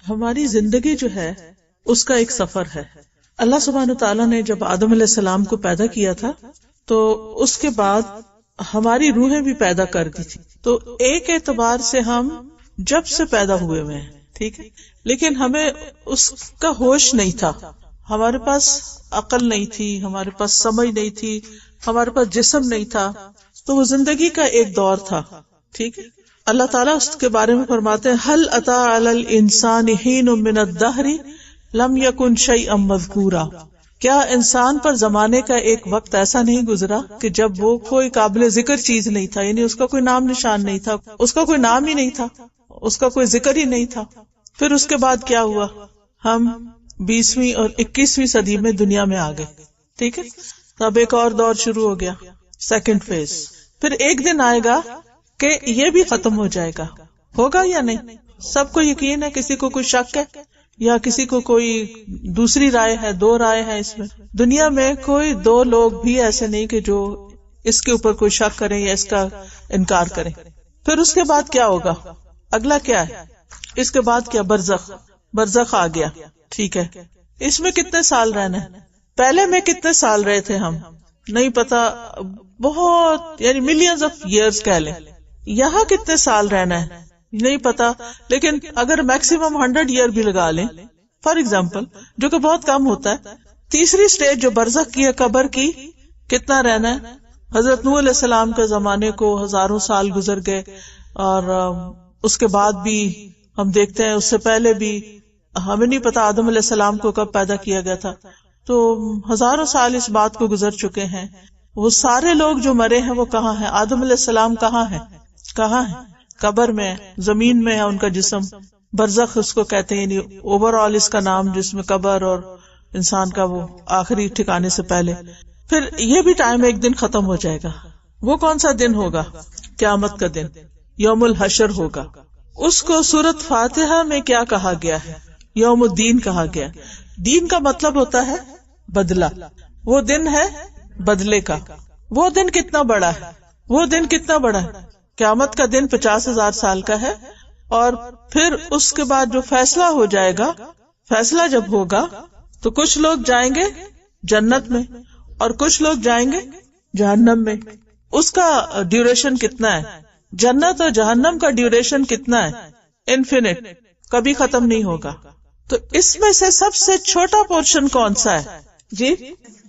ہماری زندگی جو ہے اس کا ایک سفر ہے. اللہ سبحانہ تعالیٰ نے جب آدم علیہ السلام کو پیدا کیا تھا تو اس کے بعد ہماری روحیں بھی پیدا کر دی تھی. تو ایک اعتبار سے ہم جب سے پیدا ہوئے ہوئے ہیں، ٹھیک ہے، لیکن ہمیں اس کا ہوش نہیں تھا، ہمارے پاس عقل نہیں تھی، ہمارے پاس سمجھ نہیں تھی، ہمارے پاس جسم نہیں تھا. تو وہ زندگی کا ایک دور تھا، ٹھیک ہے. اللہ تعالیٰ اس کے بارے میں فرماتے ہیں هل اتى على الانسان حين من الدهر لم يكن شيئا مذكورا. کیا انسان پر زمانے کا ایک وقت ایسا نہیں گزرا کہ جب وہ کوئی قابل ذکر چیز نہیں تھا، یعنی اس کا کوئی نام نشان نہیں تھا، اس کا کوئی نام ہی نہیں تھا، اس کا کوئی ذکر ہی نہیں تھا. پھر اس کے بعد کیا ہوا؟ ہم 20ویں اور 21ویں صدی میں دنیا میں آ گئے، ٹھیک ہے. تو اب ایک اور دور شروع ہو گیا، سیکنڈ فیز. پھر ایک دن آئے گا کہ یہ بھی ختم ہو جائے گا. ہوگا یا نہیں؟ سب کو یقین ہے؟ کسی کو کوئی شک ہے یا کسی کو کوئی دوسری رائے ہے؟ دو رائے ہے اس میں. دنیا میں کوئی دو لوگ بھی ایسے نہیں کہ جو اس کے اوپر کوئی شک کریں یا اس کا انکار کریں. پھر اس کے بعد کیا ہوگا؟ اگلا کیا ہے؟ اس کے بعد کیا؟ برزخ. برزخ آ گیا، ٹھیک ہے. اس میں کتنے سال رہنا ہے؟ پہلے میں کتنے سال رہے تھے ہم نہیں پتا، بہت یعنی ملینز آف ایئرز کہہ لیں. یہاں کتنے سال رہنا ہے نہیں پتا، لیکن اگر میکسیمم 100 ایئر بھی لگا لیں فار ایگزامپل، جو کہ بہت کم ہوتا ہے. تیسری سٹیج جو برزخ کی ہے، قبر کی، کتنا رہنا ہے؟ حضرت نوح علیہ السلام کے زمانے کو ہزاروں سال گزر گئے، اور اس کے بعد بھی ہم دیکھتے ہیں اس سے پہلے بھی ہمیں نہیں پتا آدم علیہ السلام کو کب پیدا کیا گیا تھا. تو ہزاروں سال اس بات کو گزر چکے ہیں. وہ سارے لوگ جو مرے ہیں وہ کہاں ہیں؟ آدم علیہ السلام کہاں ہیں؟ کہاں ہے؟ قبر میں، زمین میں ہے ان کا جسم. برزخ اس کو کہتے ہیں، یعنی اوور آل اس کا نام، جس میں قبر اور انسان کا وہ آخری ٹھکانے سے پہلے. پھر یہ بھی ٹائم ایک دن ختم ہو جائے گا. وہ کون سا دن ہوگا؟ قیامت کا دن، یوم الحشر ہوگا. اس کو سورۃ فاتحہ میں کیا کہا گیا ہے؟ یوم الدین کہا گیا. دین کا مطلب ہوتا ہے بدلہ. وہ دن ہے بدلے کا. وہ دن کتنا بڑا ہے؟ وہ دن کتنا بڑا ہے؟ قیامت کا دن 50,000 سال کا ہے. اور پھر اس کے بعد جو فیصلہ ہو جائے گا، فیصلہ جب ہوگا تو کچھ لوگ جائیں گے جنت میں اور کچھ لوگ جائیں گے جہنم میں. اس کا ڈیوریشن کتنا ہے؟ جنت اور جہنم کا ڈیوریشن کتنا ہے؟ انفینٹ، کبھی ختم نہیں ہوگا. تو اس میں سے سب سے چھوٹا پورشن کون سا ہے؟ جی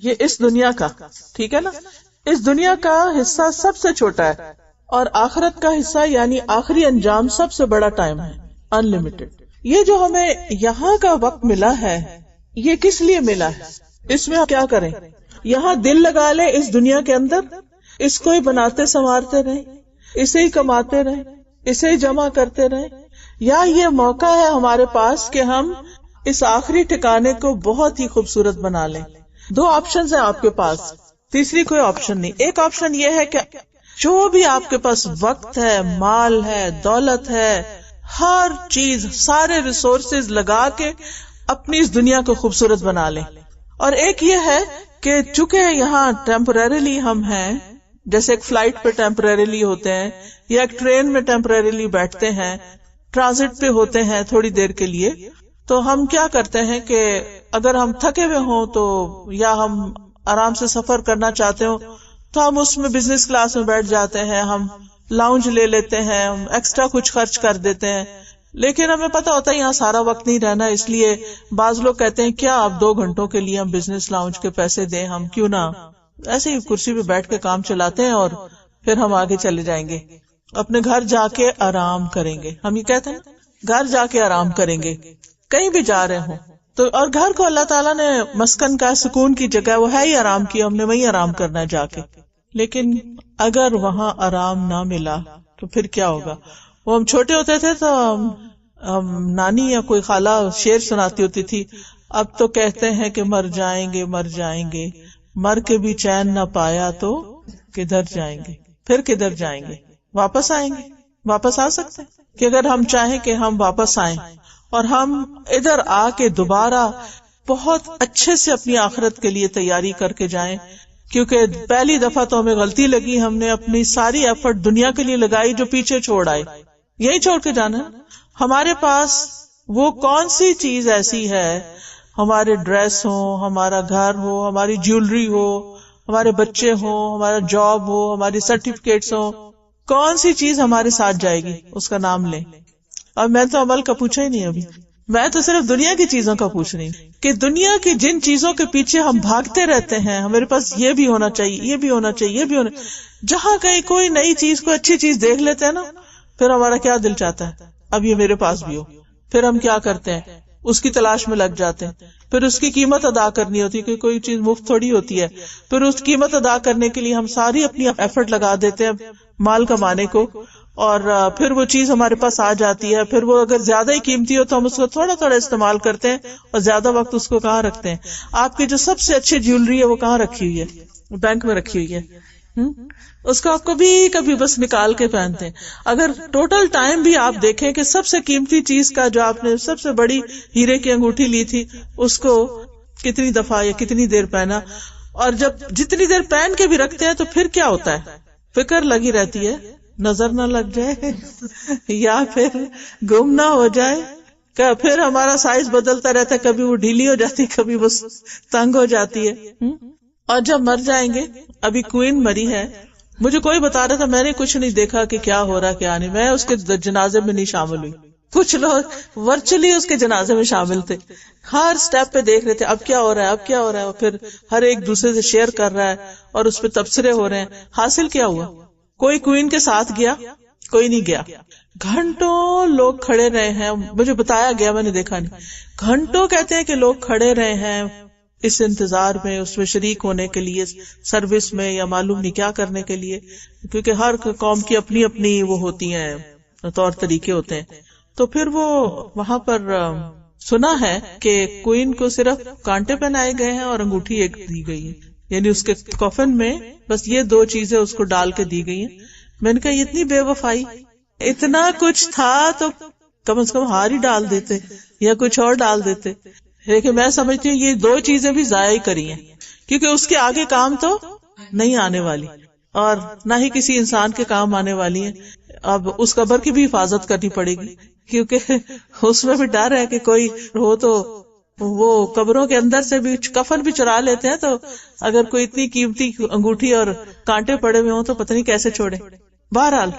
یہ اس دنیا کا، ٹھیک ہے نا. اس دنیا کا حصہ سب سے چھوٹا ہے، اور آخرت کا حصہ یعنی آخری انجام سب سے بڑا ٹائم ہے، ان لمیٹڈ. یہ جو ہمیں یہاں کا وقت ملا ہے، یہ کس لیے ملا ہے؟ اس میں کیا کریں؟ یہاں دل لگا لیں اس دنیا کے اندر، اس کو ہی بناتے سنوارتے رہیں، اسے ہی کماتے رہیں، اسے ہی جمع کرتے رہیں، یا یہ موقع ہے ہمارے پاس کہ ہم اس آخری ٹھکانے کو بہت ہی خوبصورت بنا لیں. دو آپشنز ہیں آپ کے پاس، تیسری کوئی آپشن نہیں. ایک آپشن یہ ہے کہ جو بھی آپ کے پاس وقت ہے، مال ہے، دولت ہے، ہر چیز، سارے ریسورسز لگا کے اپنی اس دنیا کو خوبصورت بنا لیں. اور ایک یہ ہے کہ چونکہ یہاں ٹیمپریریلی ہم ہیں، جیسے ایک فلائٹ پہ ٹیمپریریلی ہوتے ہیں یا ایک ٹرین میں ٹیمپریریلی بیٹھتے ہیں، ٹرانزٹ پہ ہوتے ہیں تھوڑی دیر کے لیے، تو ہم کیا کرتے ہیں کہ اگر ہم تھکے ہوئے ہوں تو یا ہم آرام سے سفر کرنا چاہتے ہوں تو ہم اس میں بزنس کلاس میں بیٹھ جاتے ہیں، ہم لاؤنج لے لیتے ہیں، ہم ایکسٹرا کچھ خرچ کر دیتے ہیں. لیکن ہمیں پتا ہوتا ہے یہاں سارا وقت نہیں رہنا، اس لیے بعض لوگ کہتے ہیں کیا آپ 2 گھنٹوں کے لیے ہم بزنس لاؤنج کے پیسے دیں، ہم کیوں نہ ایسے ہی کرسی پہ بیٹھ کے کام چلاتے ہیں اور پھر ہم آگے چلے جائیں گے، اپنے گھر جا کے آرام کریں گے. ہم یہ کہتے ہیں گھر جا کے آرام کریں گے، کہیں بھی جا رہے ہوں تو. اور گھر کو اللہ تعالیٰ نے مسکن کا، سکون کی جگہ، وہ ہے ہی آرام کی، ہم نے وہیں آرام کرنا ہے جا کے. لیکن اگر وہاں آرام نہ ملا تو پھر کیا ہوگا؟ وہ ہم چھوٹے ہوتے تھے تو نانی یا کوئی خالہ شعر سناتی ہوتی تھی، اب تو کہتے ہیں کہ مر جائیں گے، مر جائیں گے، مر کے بھی چین نہ پایا تو کدھر جائیں گے. پھر کدھر جائیں گے؟ واپس آئیں گے؟ واپس آ سکتے ہیں کہ اگر ہم چاہیں کہ ہم واپس آئیں اور ہم ادھر آ کے دوبارہ بہت اچھے سے اپنی آخرت کے لیے تیاری کر کے جائیں. کیونکہ پہلی دفعہ تو ہمیں غلطی لگی، ہم نے اپنی ساری ایفرٹ دنیا کے لیے لگائی جو پیچھے چھوڑ آئے، یہی چھوڑ کے جانا ہے. ہمارے پاس وہ کون سی چیز ایسی ہے، ہمارے ڈریس ہو، ہمارا گھر ہو، ہماری جیولری ہو، ہمارے بچے ہوں، ہمارا جاب ہو، ہماری سرٹیفکیٹس ہو، کون سی چیز ہمارے ساتھ جائے گی، اس کا نام لیں. اور میں تو عمل کا پوچھا ہی نہیں ابھی، میں تو صرف دنیا کی چیزوں کا پوچھ رہی ہوں کہ دنیا کی جن چیزوں کے پیچھے ہم بھاگتے رہتے ہیں، ہمارے پاس یہ بھی ہونا چاہیے، یہ بھی ہونا چاہیے، یہ بھی ہونا، جہاں کہیں کوئی نئی چیز، کوئی اچھی چیز دیکھ لیتے ہیں نا، پھر ہمارا کیا دل چاہتا ہے اب یہ میرے پاس بھی ہو. پھر ہم کیا کرتے ہیں، اس کی تلاش میں لگ جاتے ہیں، پھر اس کی قیمت ادا کرنی ہوتی ہے، کہ کوئی چیز مفت تھوڑی ہوتی ہے. پھر اس قیمت ادا کرنے کے لیے ہم ساری اپنی ایفرٹ لگا دیتے ہیں مال کمانے کو، اور پھر وہ چیز ہمارے پاس آ جاتی ہے. پھر وہ اگر زیادہ ہی قیمتی ہو تو ہم اس کو تھوڑا تھوڑا استعمال کرتے ہیں اور زیادہ وقت اس کو کہاں رکھتے ہیں. آپ کی جو سب سے اچھی جیولری ہے وہ کہاں رکھی ہوئی ہے؟ بینک میں رکھی ہوئی ہے. اس کو آپ کبھی کبھی بس نکال کے پہنتے ہیں. اگر ٹوٹل ٹائم بھی آپ دیکھیں کہ سب سے قیمتی چیز کا جو آپ نے سب سے بڑی ہیرے کی انگوٹھی لی تھی، اس کو کتنی دفعہ یا کتنی دیر پہنا، اور جب جتنی دیر پہن کے بھی رکھتے ہیں تو پھر کیا ہوتا ہے، فکر لگی رہتی ہے نظر نہ لگ جائے یا پھر گم نہ ہو جائے. پھر ہمارا سائز بدلتا رہتا ہے، کبھی وہ ڈھیلی ہو جاتی، کبھی وہ تنگ ہو جاتی ہے. اور جب مر جائیں گے، ابھی کوئین مری ہے، مجھے کوئی بتا رہا تھا، میں نے کچھ نہیں دیکھا کہ کیا ہو رہا کیا نہیں، میں اس کے جنازے میں نہیں شامل ہوئی. کچھ لوگ ورچولی اس کے جنازے میں شامل تھے، ہر سٹیپ پہ دیکھ رہے تھے اب کیا ہو رہا ہے، اب کیا ہو رہا ہے، پھر ہر ایک دوسرے سے شیئر کر رہا ہے اور اس پہ تبصرے ہو رہے ہیں. حاصل کیا ہوا؟ کوئی کوئین کے ساتھ گیا؟ کوئی نہیں گیا. گھنٹوں لوگ کھڑے رہے ہیں، مجھے بتایا گیا، میں نے دیکھا نہیں، گھنٹوں کہتے ہیں کہ لوگ کھڑے رہے ہیں اس انتظار میں، اس میں شریک ہونے کے لیے، سروس میں یا معلوم نہیں کیا کرنے کے لیے، کیونکہ ہر قوم کی اپنی اپنی وہ ہوتی ہیں، طور طریقے ہوتے ہیں. تو پھر وہ وہاں پر سنا ہے کہ کوئین کو صرف کانٹے پہنائے گئے ہیں اور انگوٹھی ایک دی گئی ہے، یعنی اس کے کفن میں بس یہ دو چیزیں اس کو ڈال کے دی گئی ہیں. میں نے کہا یہ اتنی بے وفائی، اتنا کچھ تھا تو کم از کم ہار ہی ڈال دیتے یا کچھ اور ڈال دیتے. لیکن میں سمجھتی ہوں یہ دو چیزیں بھی ضائع ہی کری ہیں، کیونکہ اس کے آگے کام تو نہیں آنے والی اور نہ ہی کسی انسان کے کام آنے والی ہیں. اب اس قبر کی بھی حفاظت کرنی پڑے گی، کیونکہ اس میں بھی ڈر ہے کہ کوئی ہو تو وہ قبروں کے اندر سے بھی کفن بھی چرا لیتے ہیں، تو اگر کوئی اتنی قیمتی انگوٹھی اور کانٹے پڑے ہوئے ہوں تو پتہ نہیں کیسے چھوڑے. بہرحال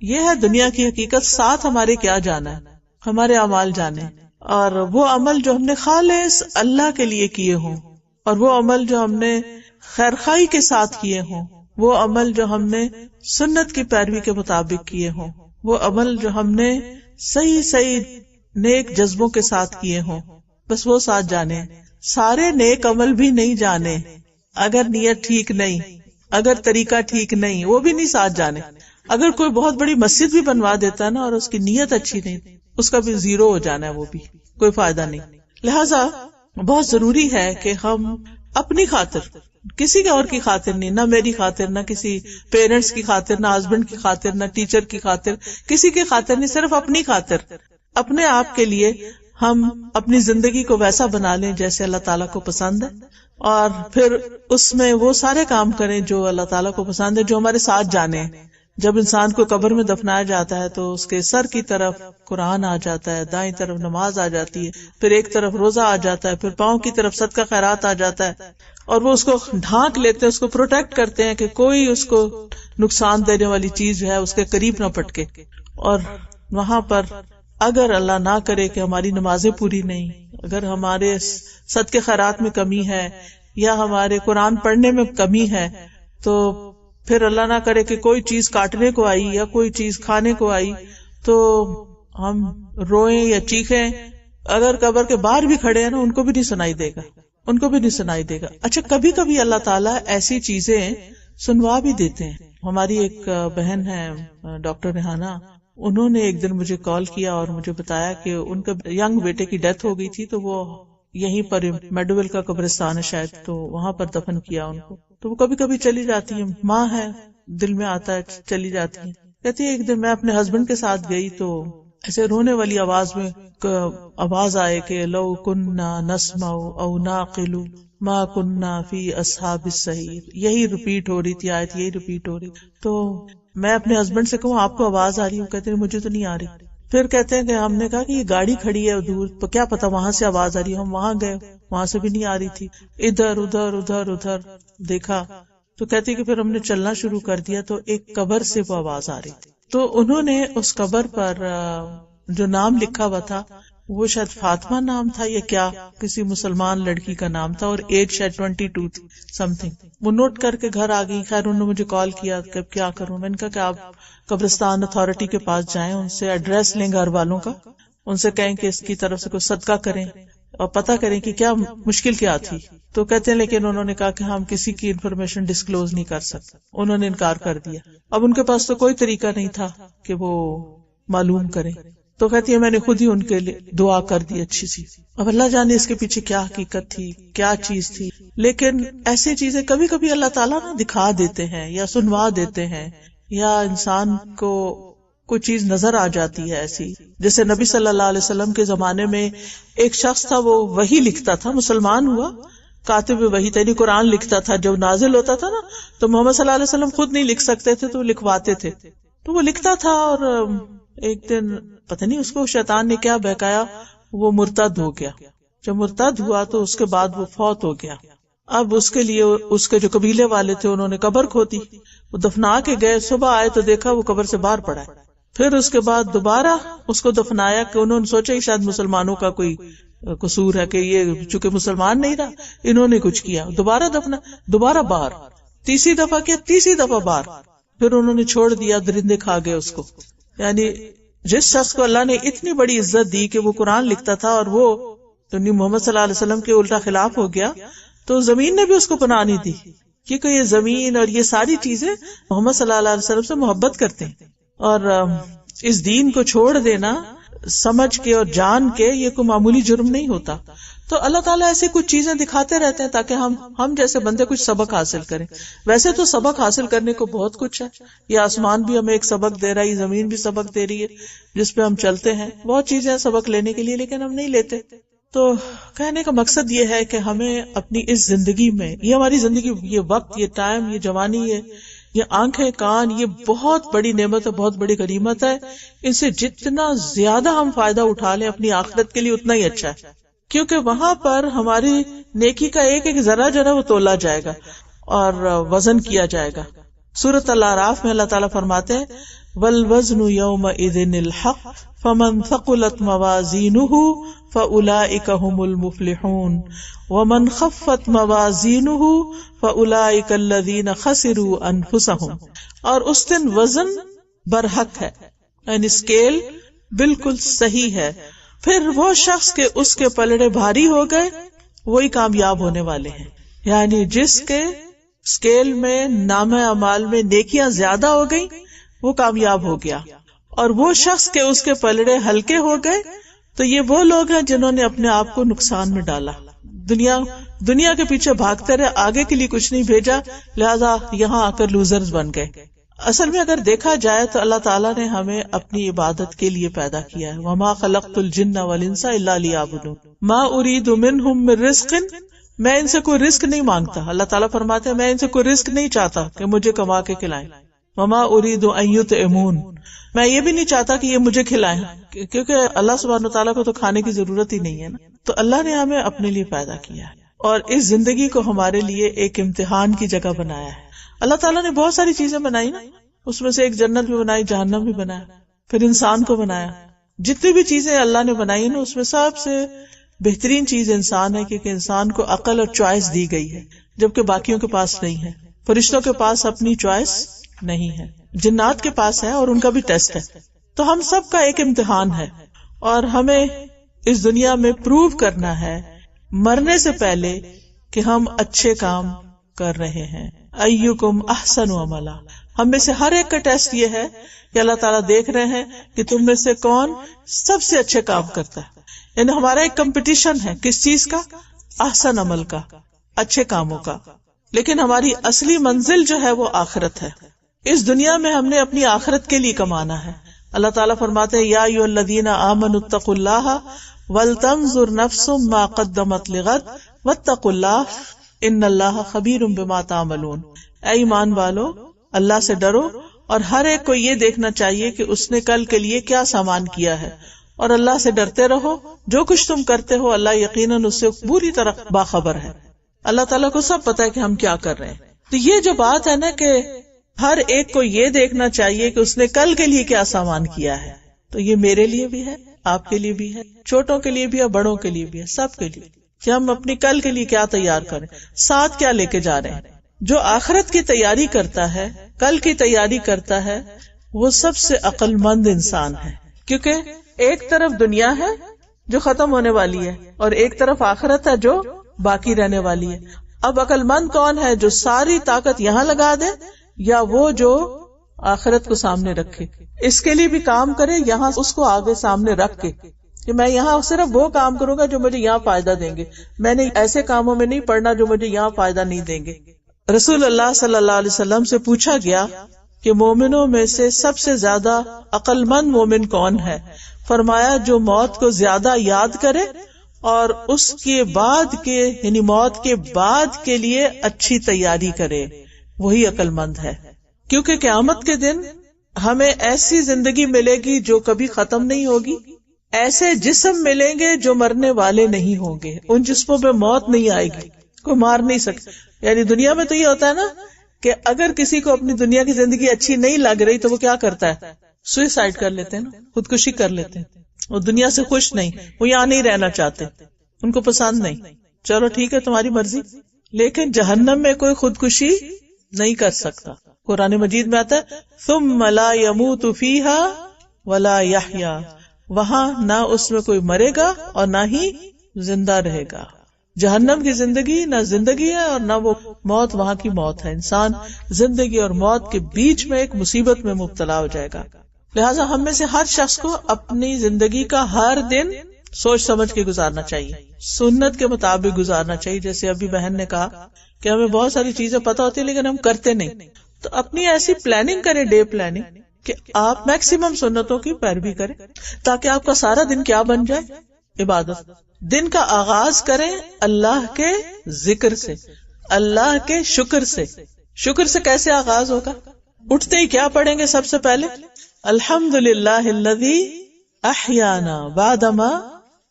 یہ ہے دنیا کی حقیقت. ساتھ ہمارے کیا جانا ہے، ہمارے اعمال جانے، اور وہ عمل جو ہم نے خالص اللہ کے لیے کیے ہوں، اور وہ عمل جو ہم نے خیرخواہی کے ساتھ کیے ہوں، وہ عمل جو ہم نے سنت کی پیروی کے مطابق کیے ہوں، وہ عمل جو ہم نے صحیح نیک جذبوں کے ساتھ کیے ہوں، بس وہ ساتھ جانے. سارے نیک عمل بھی نہیں جانے اگر نیت ٹھیک نہیں، اگر طریقہ ٹھیک نہیں، وہ بھی نہیں ساتھ جانے. اگر کوئی بہت بڑی مسجد بھی بنوا دیتا ہے نا اور اس کی نیت اچھی نہیں، اس کا بھی زیرو ہو جانا ہے، وہ بھی کوئی فائدہ نہیں. لہذا بہت ضروری ہے کہ ہم اپنی خاطر، کسی اور کی خاطر نہیں، نہ میری خاطر، نہ کسی پیرنٹس کی خاطر، نہ ہسبینڈ کی خاطر، نہ ٹیچر کی خاطر، کسی کی خاطر نہیں، صرف اپنی خاطر، اپنے آپ کے لیے ہم اپنی زندگی کو ویسا بنا لیں جیسے اللہ تعالیٰ کو پسند ہے، اور پھر اس میں وہ سارے کام کریں جو اللہ تعالیٰ کو پسند ہے، جو ہمارے ساتھ جانے. جب انسان کو قبر میں دفنایا جاتا ہے تو اس کے سر کی طرف قرآن آ جاتا ہے، دائیں طرف نماز آ جاتی ہے، پھر ایک طرف روزہ آ جاتا ہے، پھر پاؤں کی طرف صدقہ خیرات آ جاتا ہے، اور وہ اس کو ڈھانک لیتے ہیں، اس کو پروٹیکٹ کرتے ہیں کہ کوئی اس کو نقصان دینے والی چیز جو ہے اس کے قریب نہ پٹکے. اور وہاں پر اگر اللہ نہ کرے کہ ہماری نمازیں پوری نہیں، اگر ہمارے صدقے خیرات میں کمی ہے یا ہمارے قرآن پڑھنے میں کمی ہے، تو پھر اللہ نہ کرے کہ کوئی چیز کاٹنے کو آئی یا کوئی چیز کھانے کو آئی تو ہم روئیں یا چیخیں. اگر قبر کے باہر بھی کھڑے ہیں نا، ان کو بھی نہیں سنائی دے گا، ان کو بھی نہیں سنائی دے گا. اچھا کبھی کبھی اللہ تعالیٰ ایسی چیزیں سنوا بھی دیتے ہیں. ہماری ایک بہن ہے ڈاکٹر ریحانہ، انہوں نے ایک دن مجھے کال کیا اور مجھے بتایا کہ ان کے ینگ بیٹے کی ڈیتھ ہو گئی تھی، تو وہ یہیں پر میڈویل کا قبرستان ہے شاید، تو وہاں پر دفن کیا ان کو. تو وہ کبھی کبھی چلی جاتی ہیں، ماں ہے، دل میں آتا ہے، چلی جاتی ہیں. کہتی ہے ایک دن میں اپنے ہسبینڈ کے ساتھ گئی تو ایسے رونے والی آواز میں آواز آئے کہ لو کننا نسمع او ناقل ما کننا فی اصحاب السعیر. یہی ریپیٹ ہو رہی تھی آیت، یہی ریپیٹ ہو رہی. تو میں اپنے ہسبینڈ سے کہوں آپ کو آواز آ رہی ہے؟ وہ کہتے ہیں مجھے تو نہیں آ رہی. پھر کہتے ہیں کہ ہم نے کہا کہ یہ گاڑی کھڑی ہے دور، تو کیا پتا وہاں سے آواز آ رہی ہے، ہم وہاں گئے، وہاں سے بھی نہیں آ رہی تھی، ادھر ادھر ادھر ادھر دیکھا، تو کہتی کہ پھر ہم نے چلنا شروع کر دیا تو ایک قبر سے وہ آواز آ رہی تھی، تو انہوں نے اس قبر پر جو نام لکھا ہوا تھا وہ شاید فاطمہ نام تھا یا کیا، کسی مسلمان لڑکی کا نام تھا، اور ایج شاید 22 تھی سم تھنگ. وہ نوٹ کر کے گھر آ گئی. خیر انہوں نے مجھے کال کیا کہ کیا کروں. میں نے کہا کہ آپ قبرستان اتھارٹی کے پاس جائیں، ان سے ایڈریس لیں گھر والوں کا، ان سے کہیں کہ اس کی طرف سے کوئی صدقہ کریں اور پتہ کریں کہ کیا مشکل کیا تھی. تو کہتے ہیں لیکن انہوں نے کہا کہ ہم کسی کی انفارمیشن ڈسکلوز نہیں کر سکتے، انہوں نے انکار کر دیا. اب ان کے پاس تو کوئی طریقہ نہیں تھا کہ وہ معلوم کریں. تو کہتی ہے میں نے خود ہی ان کے لیے دعا کر دی اچھی سی. اب اللہ جانے اس کے پیچھے کیا حقیقت تھی، کیا چیز تھی، لیکن ایسی چیزیں کبھی کبھی اللہ تعالیٰ نہ دکھا دیتے ہیں یا سنوا دیتے ہیں، یا انسان کو کوئی چیز نظر آ جاتی ہے ایسی. جیسے نبی صلی اللہ علیہ وسلم کے زمانے میں ایک شخص تھا، وہ وحی لکھتا تھا، مسلمان ہوا، کاتب وحی یعنی قرآن لکھتا تھا. جب نازل ہوتا تھا نا تو محمد صلی اللہ علیہ وسلم خود نہیں لکھ سکتے تھے تو وہ لکھواتے تھے. تو وہ لکھتا تھا اور ایک دن پتہ نہیں اس کو شیطان نے کیا بہکایا، وہ مرتد ہو گیا. جب مرتد ہوا تو اس کے بعد وہ فوت ہو گیا. اب اس کے لیے اس کے جو قبیلے والے تھے انہوں نے قبر کھودی، وہ دفنا کے گئے. صبح آئے تو دیکھا وہ قبر سے باہر پڑا ہے. پھر اس کے بعد دوبارہ اس کو دفنایا کہ انہوں نے سوچا کہ شاید مسلمانوں کا کوئی قصور ہے کہ یہ چونکہ مسلمان نہیں رہا انہوں نے کچھ کیا. دوبارہ دفنا، دوبارہ باہر، تیسری دفعہ کیا، تیسری دفعہ باہر. پھر انہوں نے چھوڑ دیا، درندے کھا گئے اس کو. یعنی جس شخص کو اللہ نے اتنی بڑی عزت دی کہ وہ قرآن لکھتا تھا اور وہ محمد صلی اللہ علیہ وسلم کے الٹا خلاف ہو گیا، تو زمین نے بھی اس کو پناہ نہیں دی، کیونکہ یہ زمین اور یہ ساری چیزیں محمد صلی اللہ علیہ وسلم سے محبت کرتے ہیں. اور اس دین کو چھوڑ دینا سمجھ کے اور جان کے یہ کوئی معمولی جرم نہیں ہوتا. تو اللہ تعالیٰ ایسے کچھ چیزیں دکھاتے رہتے ہیں تاکہ ہم جیسے بندے کچھ سبق حاصل کریں. ویسے تو سبق حاصل کرنے کو بہت کچھ ہے، یہ آسمان بھی ہمیں ایک سبق دے رہا ہے، یہ زمین بھی سبق دے رہی ہے جس پہ ہم چلتے ہیں. بہت چیزیں ہیں سبق لینے کے لیے لیکن ہم نہیں لیتے. تو کہنے کا مقصد یہ ہے کہ ہمیں اپنی اس زندگی میں، یہ ہماری زندگی، یہ وقت، یہ ٹائم، یہ جوانی، یہ آنکھیں، کان، یہ بہت بڑی نعمت ہے، بہت بڑی غنیمت ہے. ان سے جتنا زیادہ ہم فائدہ اٹھا لیں اپنی آخرت کے لیے اتنا ہی اچھا ہے، کیونکہ وہاں پر ہماری نیکی کا ایک ایک ذرہ جو ہے وہ تولا جائے گا اور وزن کیا جائے گا. سورۃ الاعراف میں اللہ تعالیٰ فرماتے ہیں وَالْوَزْنُ يَوْمَئِذٍ الْحَقُّ فَمَنْ ثَقُلَتْ مَوَازِينُهُ فَأُولَئِكَ هُمُ الْمُفْلِحُونَ وَمَنْ خَفَّتْ مَوَازِينُهُ فَأُولَئِكَ الَّذِينَ خَسِرُوا أَنفُسَهُمْ. اور اس دن وزن برحق ہے، یعنی اسکیل بالکل صحیح ہے. پھر وہ شخص کے اس کے پلڑے بھاری ہو گئے وہی کامیاب ہونے والے ہیں. یعنی جس کے اسکیل میں نامہ اعمال میں نیکیاں زیادہ ہو گئی وہ کامیاب ہو گیا، اور وہ شخص کے اس کے پلڑے ہلکے ہو گئے تو یہ وہ لوگ ہیں جنہوں نے اپنے آپ کو نقصان میں ڈالا، دنیا کے پیچھے بھاگتے رہے، آگے کے لیے کچھ نہیں بھیجا، لہذا یہاں آ کر لوزرز بن گئے. اصل میں اگر دیکھا جائے تو اللہ تعالیٰ نے ہمیں اپنی عبادت کے لیے پیدا کیا ہے. وَمَا خَلَقْتُ الْجِنَّ وَالْإِنسَ إِلَّا لِيَعْبُدُونِ مَا أُرِيدُ مِنْهُمْ مِنْ رِزْقٍ. میں ان سے کوئی رزق نہیں مانگتا. اللہ تعالیٰ فرماتے ہیں میں ان سے کوئی رزق نہیں چاہتا کہ مجھے کما کے کھلائیں. وَمَا أُرِيدُ أَن يُطْعِمُونِ. میں یہ بھی نہیں چاہتا کہ یہ مجھے کھلائیں، کیونکہ اللہ سبحانہ وتعالیٰ کو تو کھانے کی ضرورت ہی نہیں ہے نا. تو اللہ نے ہمیں اپنے لیے پیدا کیا ہے اور اس زندگی کو ہمارے لیے ایک امتحان کی جگہ بنایا ہے. اللہ تعالیٰ نے بہت ساری چیزیں بنائی نا، اس میں سے ایک جنت بھی بنائی، جہنم بھی بنایا، پھر انسان کو بنایا. جتنی بھی چیزیں اللہ نے بنائی نا اس میں سب سے بہترین چیز انسان ہے، کیونکہ انسان کو عقل اور چوائس دی گئی ہے جبکہ باقیوں کے پاس نہیں ہے. فرشتوں کے پاس اپنی چوائس نہیں ہے، جنات کے پاس ہے اور ان کا بھی ٹیسٹ ہے. تو ہم سب کا ایک امتحان ہے اور ہمیں اس دنیا میں پروو کرنا ہے مرنے سے پہلے کہ ہم اچھے کام کر رہے ہیں. ایکم احسن عملا. ہم میں سے ہر ایک کا ٹیسٹ یہ ہے کہ اللہ تعالیٰ دیکھ رہے ہیں کہ تم میں سے کون سب سے اچھے کام کرتا ہے. یعنی ہمارا ایک کمپٹیشن ہے کس چیز کا؟ احسن عمل کا، اچھے کاموں کا. لیکن ہماری اصلی منزل جو ہے وہ آخرت ہے. اس دنیا میں ہم نے اپنی آخرت کے لیے کمانا ہے. اللہ تعالیٰ فرماتے ہیں یا ایھا الذین آمنوا اتقوا اللہ ولتنظر نفس ما قدمت لغد واتقوا اللہ ان اللہ خبیر بما تعملون. اے ایمان والو، اللہ سے ڈرو اور ہر ایک کو یہ دیکھنا چاہیے کہ اس نے کل کے لیے کیا سامان کیا ہے، اور اللہ سے ڈرتے رہو، جو کچھ تم کرتے ہو اللہ یقیناً اس سے پوری طرح باخبر ہے، اللہ تعالیٰ کو سب پتا ہے کہ ہم کیا کر رہے ہیں۔ تو یہ جو بات ہے نا کہ ہر ایک کو یہ دیکھنا چاہیے کہ اس نے کل کے لیے کیا سامان کیا ہے، تو یہ میرے لیے بھی ہے، آپ کے لیے بھی ہے، چھوٹوں کے لیے بھی ہے، بڑوں کے لیے بھی ہے، سب کے لیے، کہ ہم اپنی کل کے لیے کیا تیار کریں، ساتھ کیا لے کے جا رہے ہیں۔ جو آخرت کی تیاری کرتا ہے، کل کی تیاری کرتا ہے، وہ سب سے عقل مند انسان ہے، کیونکہ ایک طرف دنیا ہے جو ختم ہونے والی ہے اور ایک طرف آخرت ہے جو باقی رہنے والی ہے۔ اب عقل مند کون ہے؟ جو ساری طاقت یہاں لگا دے یا وہ جو آخرت کو سامنے رکھے، اس کے لیے بھی کام کرے، یہاں اس کو آگے سامنے رکھ کے کہ میں یہاں صرف وہ کام کروں گا جو مجھے یہاں فائدہ دیں گے، میں نے ایسے کاموں میں نہیں پڑنا جو مجھے یہاں فائدہ نہیں دیں گے۔ رسول اللہ صلی اللہ علیہ وسلم سے پوچھا گیا کہ مومنوں میں سے سب سے زیادہ عقل مند مومن کون ہے؟ فرمایا جو موت کو زیادہ یاد کرے اور اس کے بعد کے یعنی موت کے بعد کے لیے اچھی تیاری کرے، وہی عقل مند ہے۔ کیونکہ قیامت کے دن ہمیں ایسی زندگی ملے گی جو کبھی ختم نہیں ہوگی، ایسے جسم ملیں گے جو مرنے والے نہیں ہوں گے، ان جسموں پہ موت نہیں آئے گی، کوئی مار نہیں سکتا۔ یعنی دنیا میں تو یہ ہوتا ہے نا کہ اگر کسی کو اپنی دنیا کی زندگی اچھی نہیں لگ رہی تو وہ کیا کرتا ہے؟ سوئسائڈ کر لیتے ہیں نا، خودکشی کر لیتے ہیں۔ وہ دنیا سے خوش نہیں، وہ یہاں نہیں رہنا چاہتے، ان کو پسند نہیں، چلو ٹھیک ہے تمہاری مرضی، لیکن جہنم میں کوئی خودکشی نہیں کر سکتا۔ قرآن مجید میں آتا ہے ثم لا يموت فيها ولا يحيا، وہاں نہ اس میں کوئی مرے گا اور نہ ہی زندہ رہے گا۔ جہنم کی زندگی نہ زندگی ہے اور نہ وہ موت وہاں کی موت ہے، انسان زندگی اور موت کے بیچ میں ایک مصیبت میں مبتلا ہو جائے گا۔ لہٰذا ہم میں سے ہر شخص کو اپنی زندگی کا ہر دن سوچ سمجھ کے گزارنا چاہیے، سنت کے مطابق گزارنا چاہیے۔ جیسے ابھی بہن نے کہا کہ ہمیں بہت ساری چیزیں پتہ ہوتی ہیں لیکن ہم کرتے نہیں، تو اپنی ایسی پلاننگ کریں، ڈے پلاننگ، کہ آپ میکسیمم سنتوں کی پیروی کریں تاکہ آپ کا سارا دن کیا بن جائے؟ عبادت۔ دن کا آغاز کریں اللہ کے ذکر سے، اللہ کے شکر سے۔ شکر سے کیسے آغاز ہوگا؟ اٹھتے ہی کیا پڑھیں گے سب سے پہلے؟ الحمدللہ الذی احیانا بعدما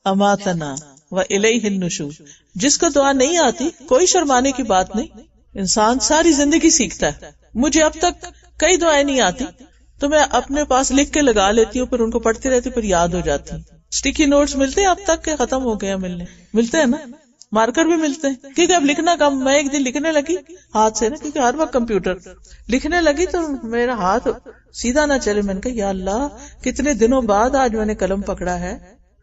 اماتنا والیہ النشور۔ جس کو دعا نہیں آتی کوئی شرمانے کی بات نہیں، انسان ساری زندگی سیکھتا ہے۔ مجھے اب تک کئی دعائیں نہیں آتی تو میں اپنے پاس لکھ کے لگا لیتی ہوں، پھر ان کو پڑھتی رہتی، پھر یاد ہو جاتی ہیں۔ اسٹیکی نوٹس ملتے ہیں اب تک کہ ختم ہو گئے ملنے؟ ملتے ہیں نا، مارکر بھی ملتے ہیں، کیونکہ اب لکھنا کم۔ میں ایک دن لکھنے لگی ہاتھ سے نا، کیونکہ ہر وقت کمپیوٹر لکھنے لگی تو میرا ہاتھ سیدھا نہ چلے۔ میں نے کہا یا اللہ کتنے دنوں بعد آج میں نے قلم پکڑا ہے،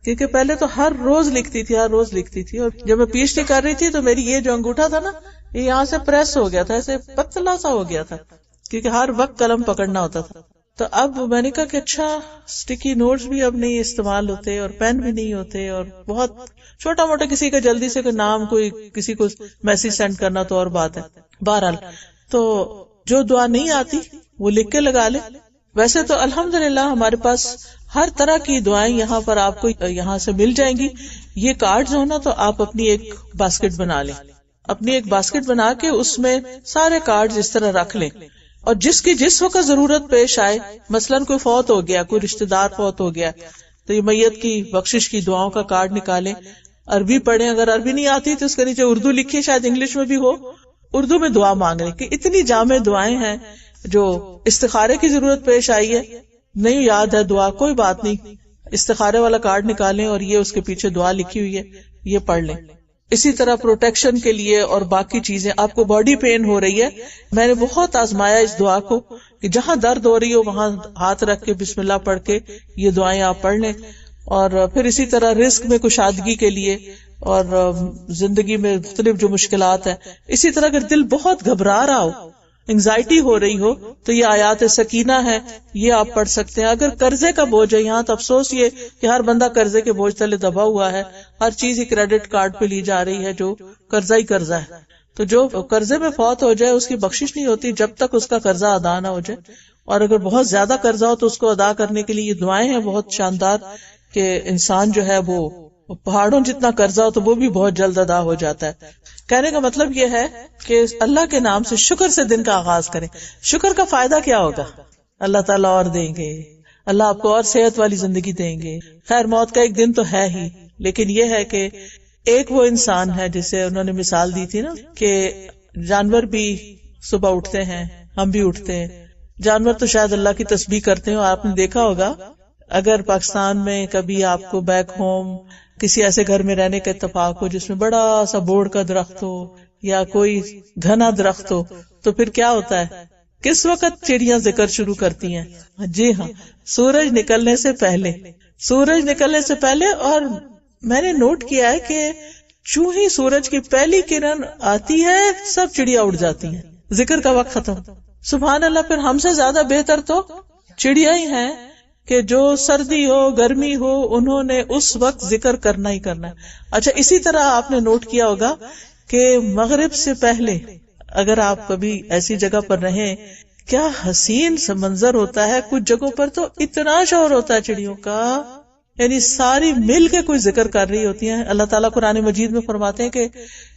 کیونکہ پہلے تو ہر روز لکھتی تھی، ہر روز لکھتی تھی، اور جب میں پی ایچ ڈی کر رہی تھی تو میری یہ جو انگوٹھا تھا نا، یہ یہاں سے پریس ہو گیا تھا، ایسے پتلا سا ہو گیا تھا، کیونکہ ہر وقت قلم پکڑنا ہوتا تھا۔ تو اب میں نے کہا کہ اچھا اسٹیکی نوٹس بھی اب نہیں استعمال ہوتے اور پین بھی نہیں ہوتے، اور بہت چھوٹا موٹا کسی کا جلدی سے کوئی نام، کوئی کسی کو میسج سینڈ کرنا تو اور بات ہے۔ بہرحال تو جو دعا نہیں آتی وہ لکھ کے لگا لے۔ ویسے تو الحمدللہ ہمارے پاس ہر طرح کی دعائیں یہاں پر آپ کو یہاں سے مل جائیں گی۔ یہ کارڈز ہونا تو آپ اپنی ایک باسکٹ بنا لیں، اپنی ایک باسکٹ بنا کے اس میں سارے کارڈز اس طرح رکھ لیں، اور جس کی جس وقت ضرورت پیش آئے، مثلاً کوئی فوت ہو گیا، کوئی رشتہ دار فوت ہو گیا، تو یہ میت کی بخشش کی دعاؤں کا کارڈ نکالیں، عربی پڑھیں، اگر عربی نہیں آتی تو اس کے نیچے اردو لکھیں، شاید انگلش میں بھی ہو، اردو میں دعا مانگ لیں کہ اتنی جامع دعائیں ہیں۔ جو استخارے کی ضرورت پیش آئی ہے، نہیں یاد ہے دعا، کوئی بات نہیں، استخارے والا کارڈ نکالیں اور یہ اس کے پیچھے دعا لکھی ہوئی ہے، یہ پڑھ لیں۔ اسی طرح پروٹیکشن کے لیے اور باقی چیزیں، آپ کو باڈی پین ہو رہی ہے، میں نے بہت آزمایا اس دعا کو کہ جہاں درد ہو رہی ہو وہاں ہاتھ رکھ کے بسم اللہ پڑھ کے یہ دعائیں آپ پڑھ لیں۔ اور پھر اسی طرح رزق میں کشادگی کے لیے اور زندگی میں مختلف جو مشکلات ہیں، اسی طرح اگر دل بہت گھبرا رہا ہو، انگزائٹی ہو رہی ہو، تو یہ آیات سکینہ ہے، یہ آپ پڑھ سکتے ہیں۔ اگر قرضے کا بوجھ ہے، یہاں تو افسوس یہ کہ ہر بندہ قرضے کے بوجھ تلے دبا ہوا ہے، ہر چیز ہی کریڈٹ کارڈ پہ لی جا رہی ہے، جو قرضہ ہی قرضہ ہے، تو جو قرضے میں فوت ہو جائے اس کی بخشش نہیں ہوتی جب تک اس کا قرضہ ادا نہ ہو جائے، اور اگر بہت زیادہ قرضہ ہو تو اس کو ادا کرنے کے لیے یہ دعائیں ہیں بہت شاندار کہ انسان جو ہے وہ پہاڑوں جتنا قرضہ ہو تو وہ بھی بہت جلد ادا ہو جاتا ہے۔ کہنے کا مطلب یہ ہے کہ اللہ کے نام سے شکر سے دن کا آغاز کریں۔ شکر کا فائدہ کیا ہوگا؟ اللہ تعالیٰ اور دیں گے، اللہ آپ کو اور صحت والی زندگی دیں گے. خیر موت کا ایک دن تو ہے ہی، لیکن یہ ہے کہ ایک وہ انسان ہے جسے انہوں نے مثال دی تھی نا کہ جانور بھی صبح اٹھتے ہیں، ہم بھی اٹھتے ہیں. جانور تو شاید اللہ کی تسبیح کرتے ہیں. آپ نے دیکھا ہوگا اگر پاکستان میں کبھی آپ کو بیک ہوم کسی ایسے گھر میں رہنے کا اتفاق ہو جس میں بڑا سا بوڑ کا درخت ہو یا کوئی گھنا درخت ہو، تو پھر کیا ہوتا ہے؟ کس وقت چڑیاں ذکر شروع کرتی ہیں؟ جی ہاں، سورج نکلنے سے پہلے. سورج نکلنے سے پہلے. اور میں نے نوٹ کیا ہے کہ چوں ہی سورج کی پہلی کرن آتی ہے سب چڑیا اڑ جاتی ہیں، ذکر کا وقت ختم. سبحان اللہ. پھر ہم سے زیادہ بہتر تو چڑیا ہی ہیں کہ جو سردی ہو گرمی ہو انہوں نے اس وقت ذکر کرنا ہی کرنا ہے. اچھا، اسی طرح آپ نے نوٹ کیا ہوگا کہ مغرب سے پہلے اگر آپ کبھی ایسی جگہ پر رہیں، کیا حسین سا منظر ہوتا ہے. کچھ جگہوں پر تو اتنا شور ہوتا ہے چڑیوں کا، یعنی ساری مل کے کوئی ذکر کر رہی ہوتی ہیں. اللہ تعالیٰ قرآن مجید میں فرماتے ہیں کہ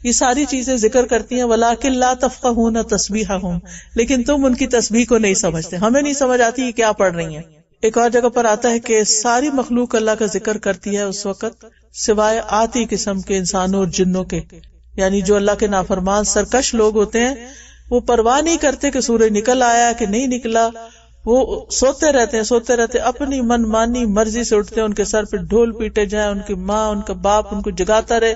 یہ ساری چیزیں ذکر کرتی ہیں، وَلَٰكِن لَا تَفْقَهُونَ تَسْبِيحَهُمْ، لیکن تم ان کی تسبیح کو نہیں سمجھتے، ہمیں نہیں سمجھ آتی یہ کیا پڑھ رہی ہیں. ایک اور جگہ پر آتا ہے کہ ساری مخلوق اللہ کا ذکر کرتی ہے اس وقت سوائے آتی قسم کے انسانوں اور جنوں کے، یعنی جو اللہ کے نافرمان سرکش لوگ ہوتے ہیں وہ پرواہ نہیں کرتے کہ سورج نکل آیا کہ نہیں نکلا. وہ سوتے رہتے ہیں اپنی من مانی مرضی سے اٹھتے ہیں. ان کے سر پہ ڈھول پیٹے جائیں، ان کی ماں ان کا باپ ان کو جگاتا رہے،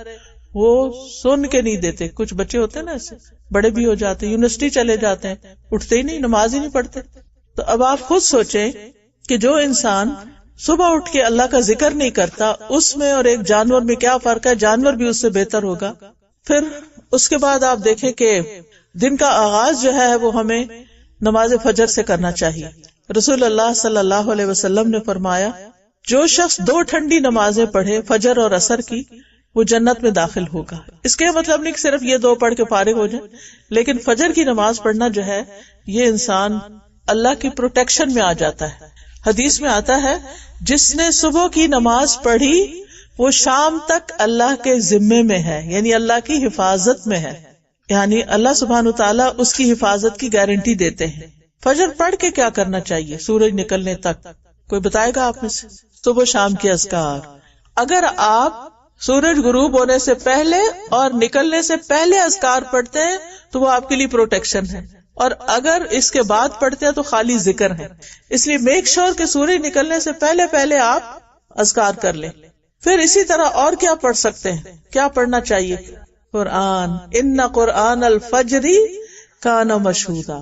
وہ سن کے نہیں دیتے. کچھ بچے ہوتے ہیں نا ایسے، بڑے بھی ہو جاتے ہیں، یونیورسٹی چلے جاتے ہیں، اٹھتے ہی نہیں، نماز ہی نہیں پڑھتے. تو اب آپ خود سوچیں کہ جو انسان صبح اٹھ کے اللہ کا ذکر نہیں کرتا، اس میں اور ایک جانور میں کیا فرق ہے؟ جانور بھی اس سے بہتر ہوگا. پھر اس کے بعد آپ دیکھیں کہ دن کا آغاز جو ہے وہ ہمیں نماز فجر سے کرنا چاہیے. رسول اللہ صلی اللہ علیہ وسلم نے فرمایا جو شخص 2 ٹھنڈی نمازیں پڑھے فجر اور عصر کی وہ جنت میں داخل ہوگا. اس کے مطلب نہیں کہ صرف یہ 2 پڑھ کے فارغ ہو جائیں، لیکن فجر کی نماز پڑھنا جو ہے یہ انسان اللہ کی پروٹیکشن میں آ جاتا ہے. حدیث میں آتا ہے جس نے صبح کی نماز پڑھی وہ شام تک اللہ کے ذمے میں ہے، یعنی اللہ کی حفاظت میں ہے، یعنی اللہ سبحانہ وتعالی اس کی حفاظت کی گارنٹی دیتے ہیں. فجر پڑھ کے کیا کرنا چاہیے سورج نکلنے تک؟ کوئی بتائے گا آپ میں سے؟ صبح شام کے اذکار. اگر آپ سورج غروب ہونے سے پہلے اور نکلنے سے پہلے اذکار پڑھتے ہیں تو وہ آپ کے لیے پروٹیکشن ہے، اور اگر اس کے بعد پڑھتے ہیں تو خالی ذکر ہے. اس لیے میک شور کہ سورج نکلنے سے پہلے آپ اذکار کر لیں. پھر اسی طرح اور کیا پڑھ سکتے ہیں؟ کیا پڑھنا چاہیے؟ قرآن. ان قرآن الفجر کان مشہودا.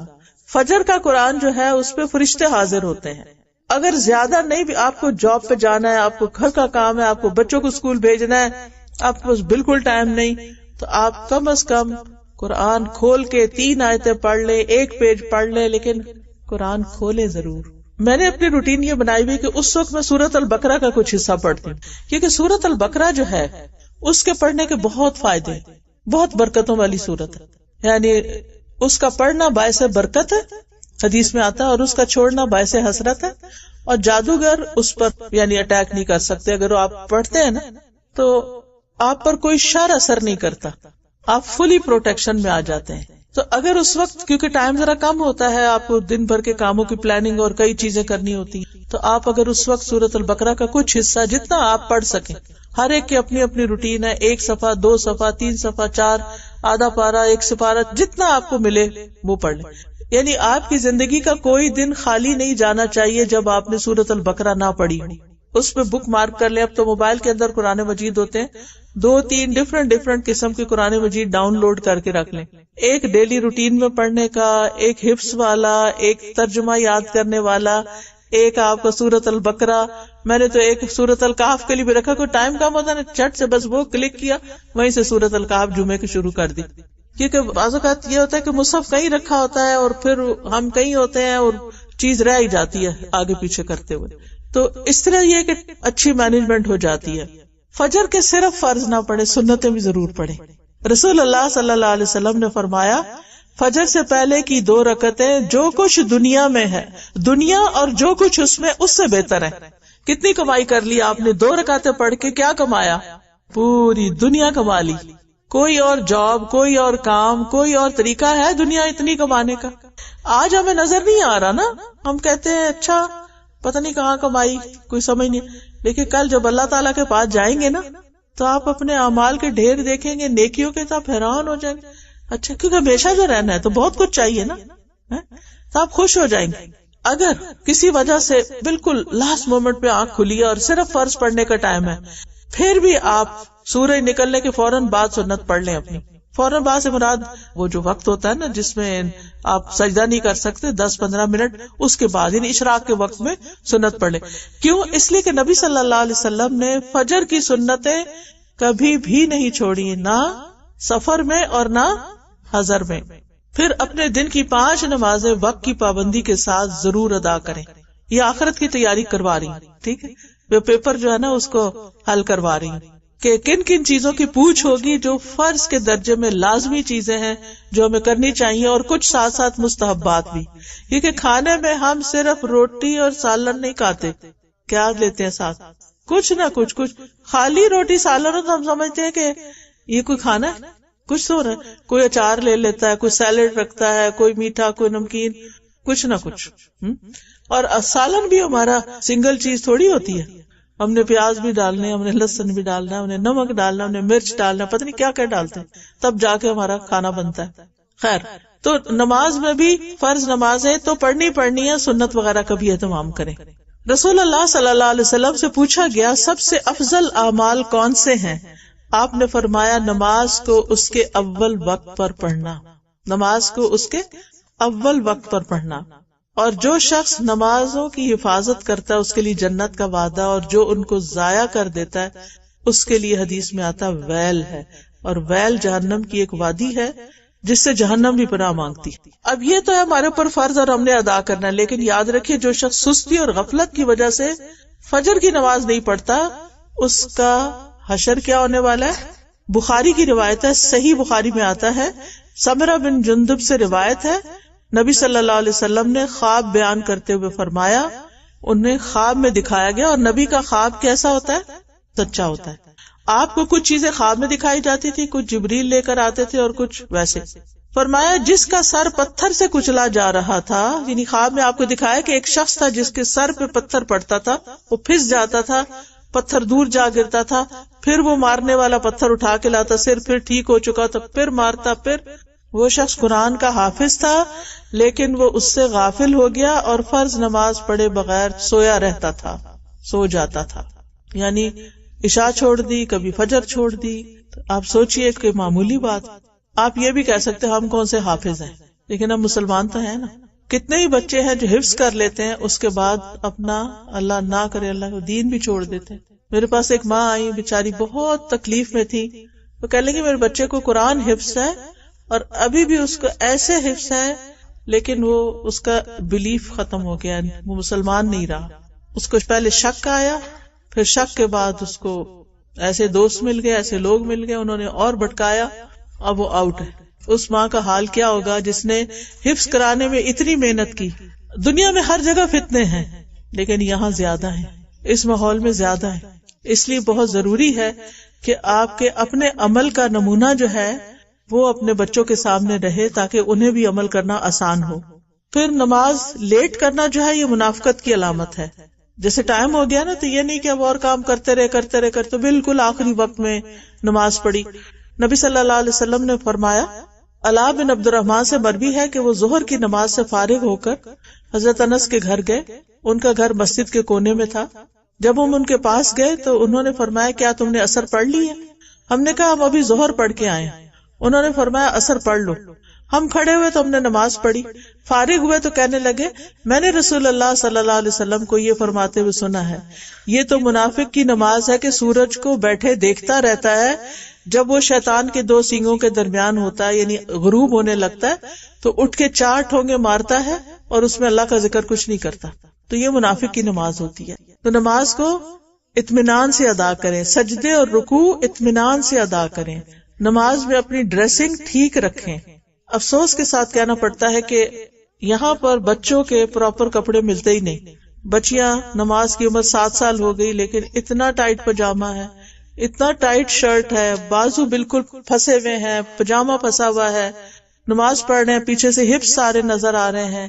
فجر کا قرآن جو ہے اس پہ فرشتے حاضر ہوتے ہیں. اگر زیادہ نہیں بھی آپ کو جاب پہ جانا ہے، آپ کو گھر کا کام ہے، آپ کو بچوں کو اسکول بھیجنا ہے، آپ کو بالکل ٹائم نہیں، تو آپ کم از کم قرآن کھول کے 3 آیتیں پڑھ لیں، 1 پیج پڑھ لیں، لیکن قرآن کھولے ضرور. میں نے اپنی روٹین یہ بنائی ہوئی کہ اس وقت میں سورۃ البقرہ کا کچھ حصہ پڑھتی ہوں، کیونکہ سورۃ البقرہ جو ہے اس کے پڑھنے کے بہت فائدے، بہت برکتوں والی سورت ہے. یعنی اس کا پڑھنا باعث برکت ہے، حدیث میں آتا ہے، اور اس کا چھوڑنا باعث حسرت ہے. اور جادوگر اس پر یعنی اٹیک نہیں کر سکتے. اگر آپ پڑھتے ہیں نا تو آپ پر کوئی شر اثر نہیں کرتا، آپ فلی پروٹیکشن میں آ جاتے ہیں. تو اگر اس وقت کیونکہ ٹائم ذرا کم ہوتا ہے، آپ کو دن بھر کے کاموں کی پلاننگ اور کئی چیزیں کرنی ہوتی ہیں، تو آپ اگر اس وقت سورۃ البقرہ کا کچھ حصہ جتنا آپ پڑھ سکیں، ہر ایک کی اپنی اپنی روٹین ہے، 1 صفحہ 2 صفحہ 3 صفحہ 4 آدھا پارہ 1 سپارہ، جتنا آپ کو ملے وہ پڑھ لیں. یعنی آپ کی زندگی کا کوئی دن خالی نہیں جانا چاہیے جب آپ نے سورۃ البقرہ نہ پڑھی. اس پہ بک مارک کر لیں. اب تو موبائل کے اندر قرآن مجید ہوتے ہیں، 2-3 ڈفرنٹ قسم کے قرآن مجید ڈاؤن لوڈ کر کے رکھ لیں. ایک ڈیلی روٹین میں پڑھنے کا، ایک حفظ والا، ایک ترجمہ یاد کرنے والا، ایک آپ کا سورۃ البقرہ. میں نے تو ایک سورۃ الکہف کے لیے بھی رکھا، کوئی ٹائم کم ہوتا ہے نا، چٹ سے بس وہ کلک کیا، وہیں سے سورۃ الکہف جمعے کی شروع کر دی. کیونکہ بعض اوقات یہ ہوتا ہے کہ مصحف کہیں رکھا ہوتا ہے اور پھر ہم کہیں ہوتے ہیں اور چیز رہ ہی جاتی ہے آگے پیچھے کرتے ہوئے. تو اس طرح یہ کہ اچھی مینجمنٹ ہو جاتی ہے. فجر کے صرف فرض نہ پڑھے، سنتیں بھی ضرور پڑھے. رسول اللہ صلی اللہ علیہ وسلم نے فرمایا فجر سے پہلے کی 2 رکعتیں جو کچھ دنیا میں ہے، دنیا اور جو کچھ اس میں، اس سے بہتر ہے. کتنی کمائی کر لی آپ نے 2 رکعتیں پڑھ کے؟ کیا کمایا؟ پوری دنیا کما لی. کوئی اور جاب، کوئی اور کام، کوئی اور طریقہ ہے دنیا اتنی کمانے کا؟ آج ہمیں نظر نہیں آ رہا نا، ہم کہتے ہیں اچھا پتہ نہیں کہاں کمائی، کوئی سمجھ نہیں، لیکن کل جب اللہ تعالیٰ کے پاس جائیں گے نا تو آپ اپنے اعمال کے ڈھیر دیکھیں گے، نیکیوں کے، تو آپ حیران ہو جائیں گے. اچھا کیونکہ ہمیشہ جو رہنا ہے تو بہت کچھ چاہیے نا، تو آپ خوش ہو جائیں گے. اگر کسی وجہ سے بالکل لاسٹ مومنٹ پہ آنکھ کھلی ہے اور صرف فرض پڑھنے کا ٹائم ہے، پھر بھی آپ سورج نکلنے کے فوراً بعد سنت پڑھ لیں اپنی. فوراً بعد سے مراد وہ جو وقت ہوتا ہے نا جس میں آپ سجدہ نہیں کر سکتے 10-15 منٹ، اس کے بعد یعنی اشراق کے وقت میں سنت پڑھ لیں. کیوں؟ اس لیے کہ نبی صلی اللہ علیہ وسلم نے فجر کی سنتیں کبھی بھی نہیں چھوڑی، نہ سفر میں اور نہ حضر میں. پھر اپنے دن کی 5 نمازیں وقت کی پابندی کے ساتھ ضرور ادا کریں. یہ آخرت کی تیاری کروا رہی ہیں، ٹھیک ہے، وہ پیپر جو ہے نا اس کو حل کروا رہی ہیں کہ کن کن چیزوں کی پوچھ ہوگی جو فرض کے درجے میں لازمی چیزیں ہیں جو ہمیں کرنی چاہیے، اور کچھ ساتھ ساتھ مستحبات بھی. کیونکہ کھانے میں ہم صرف روٹی اور سالن نہیں کھاتے، کیا لیتے ہیں ساتھ؟ کچھ نہ کچھ. خالی روٹی سالن ہو تو ہم سمجھتے ہیں کہ یہ کوئی کھانا ہے، کچھ تو رہا ہے. کوئی اچار لے لیتا ہے، کوئی سیلڈ رکھتا ہے، کوئی میٹھا، کوئی نمکین، کچھ نہ کچھ. اور سالن بھی ہمارا سنگل چیز تھوڑی ہوتی ہے، ہم نے پیاز بھی ڈالنے، ہم نے لہسن بھی ڈالنا ہے، ہم نے نمک ڈالنا، ہم نے مرچ ڈالنا، پتہ نہیں کیا کیا ڈالتے ہیں، تب جا کے ہمارا کھانا بنتا ہے. خیر، تو نماز میں بھی فرض نمازیں تو پڑھنی ہے، سنت وغیرہ کا بھی اہتمام کریں. رسول اللہ صلی اللہ علیہ وسلم سے پوچھا گیا سب سے افضل اعمال کون سے ہیں؟ آپ نے فرمایا نماز کو اس کے اول وقت پر پڑھنا، نماز کو اس کے اول وقت پر پڑھنا. اور جو شخص نمازوں کی حفاظت کرتا ہے اس کے لیے جنت کا وعدہ، اور جو ان کو ضائع کر دیتا ہے اس کے لیے حدیث میں آتا ویل ہے، اور ویل جہنم کی ایک وادی ہے جس سے جہنم بھی پناہ مانگتی. اب یہ تو ہے ہمارے اوپر فرض اور ہم نے ادا کرنا ہے، لیکن یاد رکھیے جو شخص سستی اور غفلت کی وجہ سے فجر کی نماز نہیں پڑھتا اس کا حشر کیا ہونے والا ہے؟ بخاری کی روایت ہے، صحیح بخاری میں آتا ہے، سمرہ بن جندب سے روایت ہے، نبی صلی اللہ علیہ وسلم نے خواب بیان کرتے ہوئے فرمایا انہیں خواب میں دکھایا گیا، اور نبی کا خواب کیسا ہوتا ہے؟ سچا ہوتا ہے. آپ کو کچھ چیزیں خواب میں دکھائی جاتی تھی، کچھ جبریل لے کر آتے تھے اور کچھ ویسے. فرمایا جس کا سر پتھر سے کچلا جا رہا تھا، یعنی خواب میں آپ کو دکھایا کہ ایک شخص تھا جس کے سر پہ پتھر پڑتا تھا، وہ پھس جاتا تھا، پتھر دور جا گرتا تھا، پھر وہ مارنے والا پتھر اٹھا کے لاتا، سر پھر ٹھیک ہو چکا تھا، پھر مارتا. پھر وہ شخص قرآن کا حافظ تھا لیکن وہ اس سے غافل ہو گیا اور فرض نماز پڑھے بغیر سویا رہتا تھا، سو جاتا تھا، یعنی عشاء چھوڑ دی، کبھی فجر چھوڑ دی. تو آپ سوچئے کہ معمولی بات. آپ یہ بھی کہہ سکتے ہم کون سے حافظ ہیں، لیکن ہم مسلمان تو ہیں نا. کتنے ہی بچے ہیں جو حفظ کر لیتے ہیں اس کے بعد اپنا اللہ نہ کرے اللہ کو دین بھی چھوڑ دیتے ہیں. میرے پاس ایک ماں آئی، بیچاری بہت تکلیف میں تھی، وہ کہہ لیں کہ میرے بچے کو قرآن حفظ ہے اور ابھی بھی اس کو ایسے حفظ ہے لیکن وہ اس کا بلیف ختم ہو گیا، وہ مسلمان نہیں رہا. اس کو پہلے شک آیا، پھر شک کے بعد اس کو ایسے دوست مل گئے، ایسے لوگ مل گئے، انہوں نے اور بھٹکایا، اب وہ آؤٹ ہے. اس ماں کا حال کیا ہوگا جس نے حفظ کرانے میں اتنی محنت کی. دنیا میں ہر جگہ فتنے ہیں لیکن یہاں زیادہ ہیں، اس ماحول میں زیادہ ہے. اس لیے بہت ضروری ہے کہ آپ کے اپنے عمل کا نمونہ جو ہے وہ اپنے بچوں کے سامنے رہے تاکہ انہیں بھی عمل کرنا آسان ہو. پھر نماز لیٹ کرنا جو ہے یہ منافقت کی علامت ہے. جیسے ٹائم ہو گیا نا تو یہ نہیں کہ اب اور کام کرتے رہے بالکل آخری وقت میں نماز پڑھی. نبی صلی اللہ علیہ وسلم نے فرمایا، علاء بن عبد الرحمن سے مروی ہے کہ وہ ظہر کی نماز سے فارغ ہو کر حضرت انس کے گھر گئے. ان کا گھر مسجد کے کونے میں تھا. جب ہم ان کے پاس گئے تو انہوں نے فرمایا کیا تم نے عصر پڑھ لی ہے؟ ہم نے کہا ہم ابھی ظہر پڑھ کے آئے. انہوں نے فرمایا عصر پڑھ لو. ہم کھڑے ہوئے تو ہم نے نماز پڑھی. فارغ ہوئے تو کہنے لگے میں نے رسول اللہ صلی اللہ علیہ وسلم کو یہ فرماتے ہوئے سنا ہے، یہ تو منافق کی نماز ہے کہ سورج کو بیٹھے دیکھتا رہتا ہے، جب وہ شیطان کے 2 سینگوں کے درمیان ہوتا ہے یعنی غروب ہونے لگتا ہے تو اٹھ کے 4 ٹھونگے مارتا ہے اور اس میں اللہ کا ذکر کچھ نہیں کرتا. تو یہ منافق کی نماز ہوتی ہے. تو نماز کو اطمینان سے ادا کریں، سجدے اور رکوع اطمینان سے ادا کریں. نماز میں اپنی ڈریسنگ ٹھیک رکھیں. افسوس کے ساتھ کہنا پڑتا ہے کہ یہاں پر بچوں کے پراپر کپڑے ملتے ہی نہیں. بچیاں نماز کی عمر 7 سال ہو گئی لیکن اتنا ٹائٹ پجامہ ہے، اتنا ٹائٹ شرٹ ہے، بازو بالکل پھنسے ہوئے ہیں، پجامہ پھنسا ہوا ہے، نماز پڑھ رہے ہیں پیچھے سے ہپس سارے نظر آ رہے ہیں،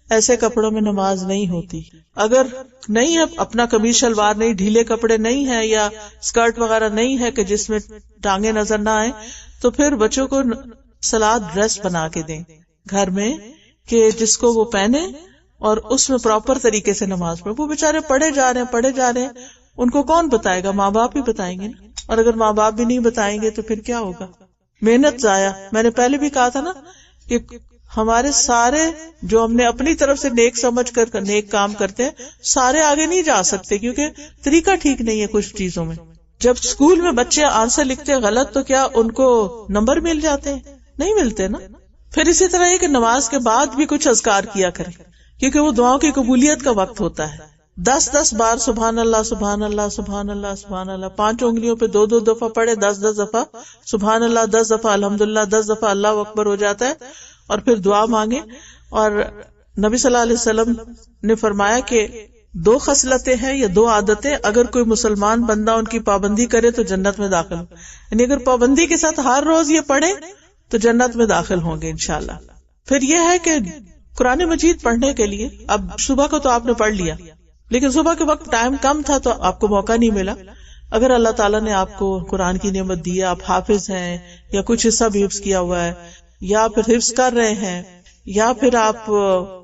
ایسے کپڑوں میں نماز نہیں ہوتی. اگر نہیں ہے اپنا قمیص شلوار نہیں، ڈھیلے کپڑے نہیں ہے یا اسکرٹ وغیرہ نہیں ہے کہ جس میں ٹانگیں نظر نہ آئے، تو پھر بچوں کو سلاد ڈریس بنا کے دیں گھر میں کہ جس کو وہ پہنے اور اس میں پراپر طریقے سے نماز پڑھے. وہ بےچارے پڑھے جا رہے ہیں، ان کو کون بتائے گا؟ ماں باپ ہی بتائیں گے نا. اور اگر ماں باپ بھی نہیں بتائیں گے تو پھر کیا ہوگا؟ محنت ضائع. میں نے پہلے بھی کہا تھا نا کہ ہمارے سارے جو ہم نے اپنی طرف سے نیک سمجھ کر نیک کام کرتے ہیں، سارے آگے نہیں جا سکتے کیونکہ طریقہ ٹھیک نہیں ہے کچھ چیزوں میں. جب اسکول میں بچے آنسر لکھتے غلط تو کیا ان کو نمبر مل جاتے ہیں؟ نہیں ملتے نا. پھر اسی طرح یہ کہ نماز کے بعد بھی کچھ اذکار کیا کریں کیونکہ وہ دعاؤں کی قبولیت کا وقت ہوتا ہے. 10 بار سبحان اللہ سبحان اللہ سبحان اللہ سبحان اللہ، 5 انگلیوں پہ 2 دفعہ پڑھے، 10 دفعہ سبحان اللہ، 10 دفعہ الحمدللہ، 10 دفعہ اللہ اکبر ہو جاتا ہے. اور پھر دعا مانگے. اور نبی صلی اللہ علیہ وسلم نے فرمایا کہ 2 خصلتیں ہیں یا 2 عادتیں اگر کوئی مسلمان بندہ ان کی پابندی کرے تو جنت میں داخل ہو. یعنی اگر پابندی کے ساتھ ہر روز یہ پڑھے تو جنت میں داخل ہوں گے انشاءاللہ. پھر یہ ہے کہ قرآن مجید پڑھنے کے لیے اب صبح کو تو آپ نے پڑھ لیا، لیکن صبح کے وقت ٹائم کم تھا تو آپ کو موقع نہیں ملا. اگر اللہ تعالیٰ نے آپ کو قرآن کی نعمت دی ہے، آپ حافظ ہیں یا کچھ حصہ بھی حفظ کیا ہوا ہے یا پھر حفظ کر رہے ہیں یا پھر آپ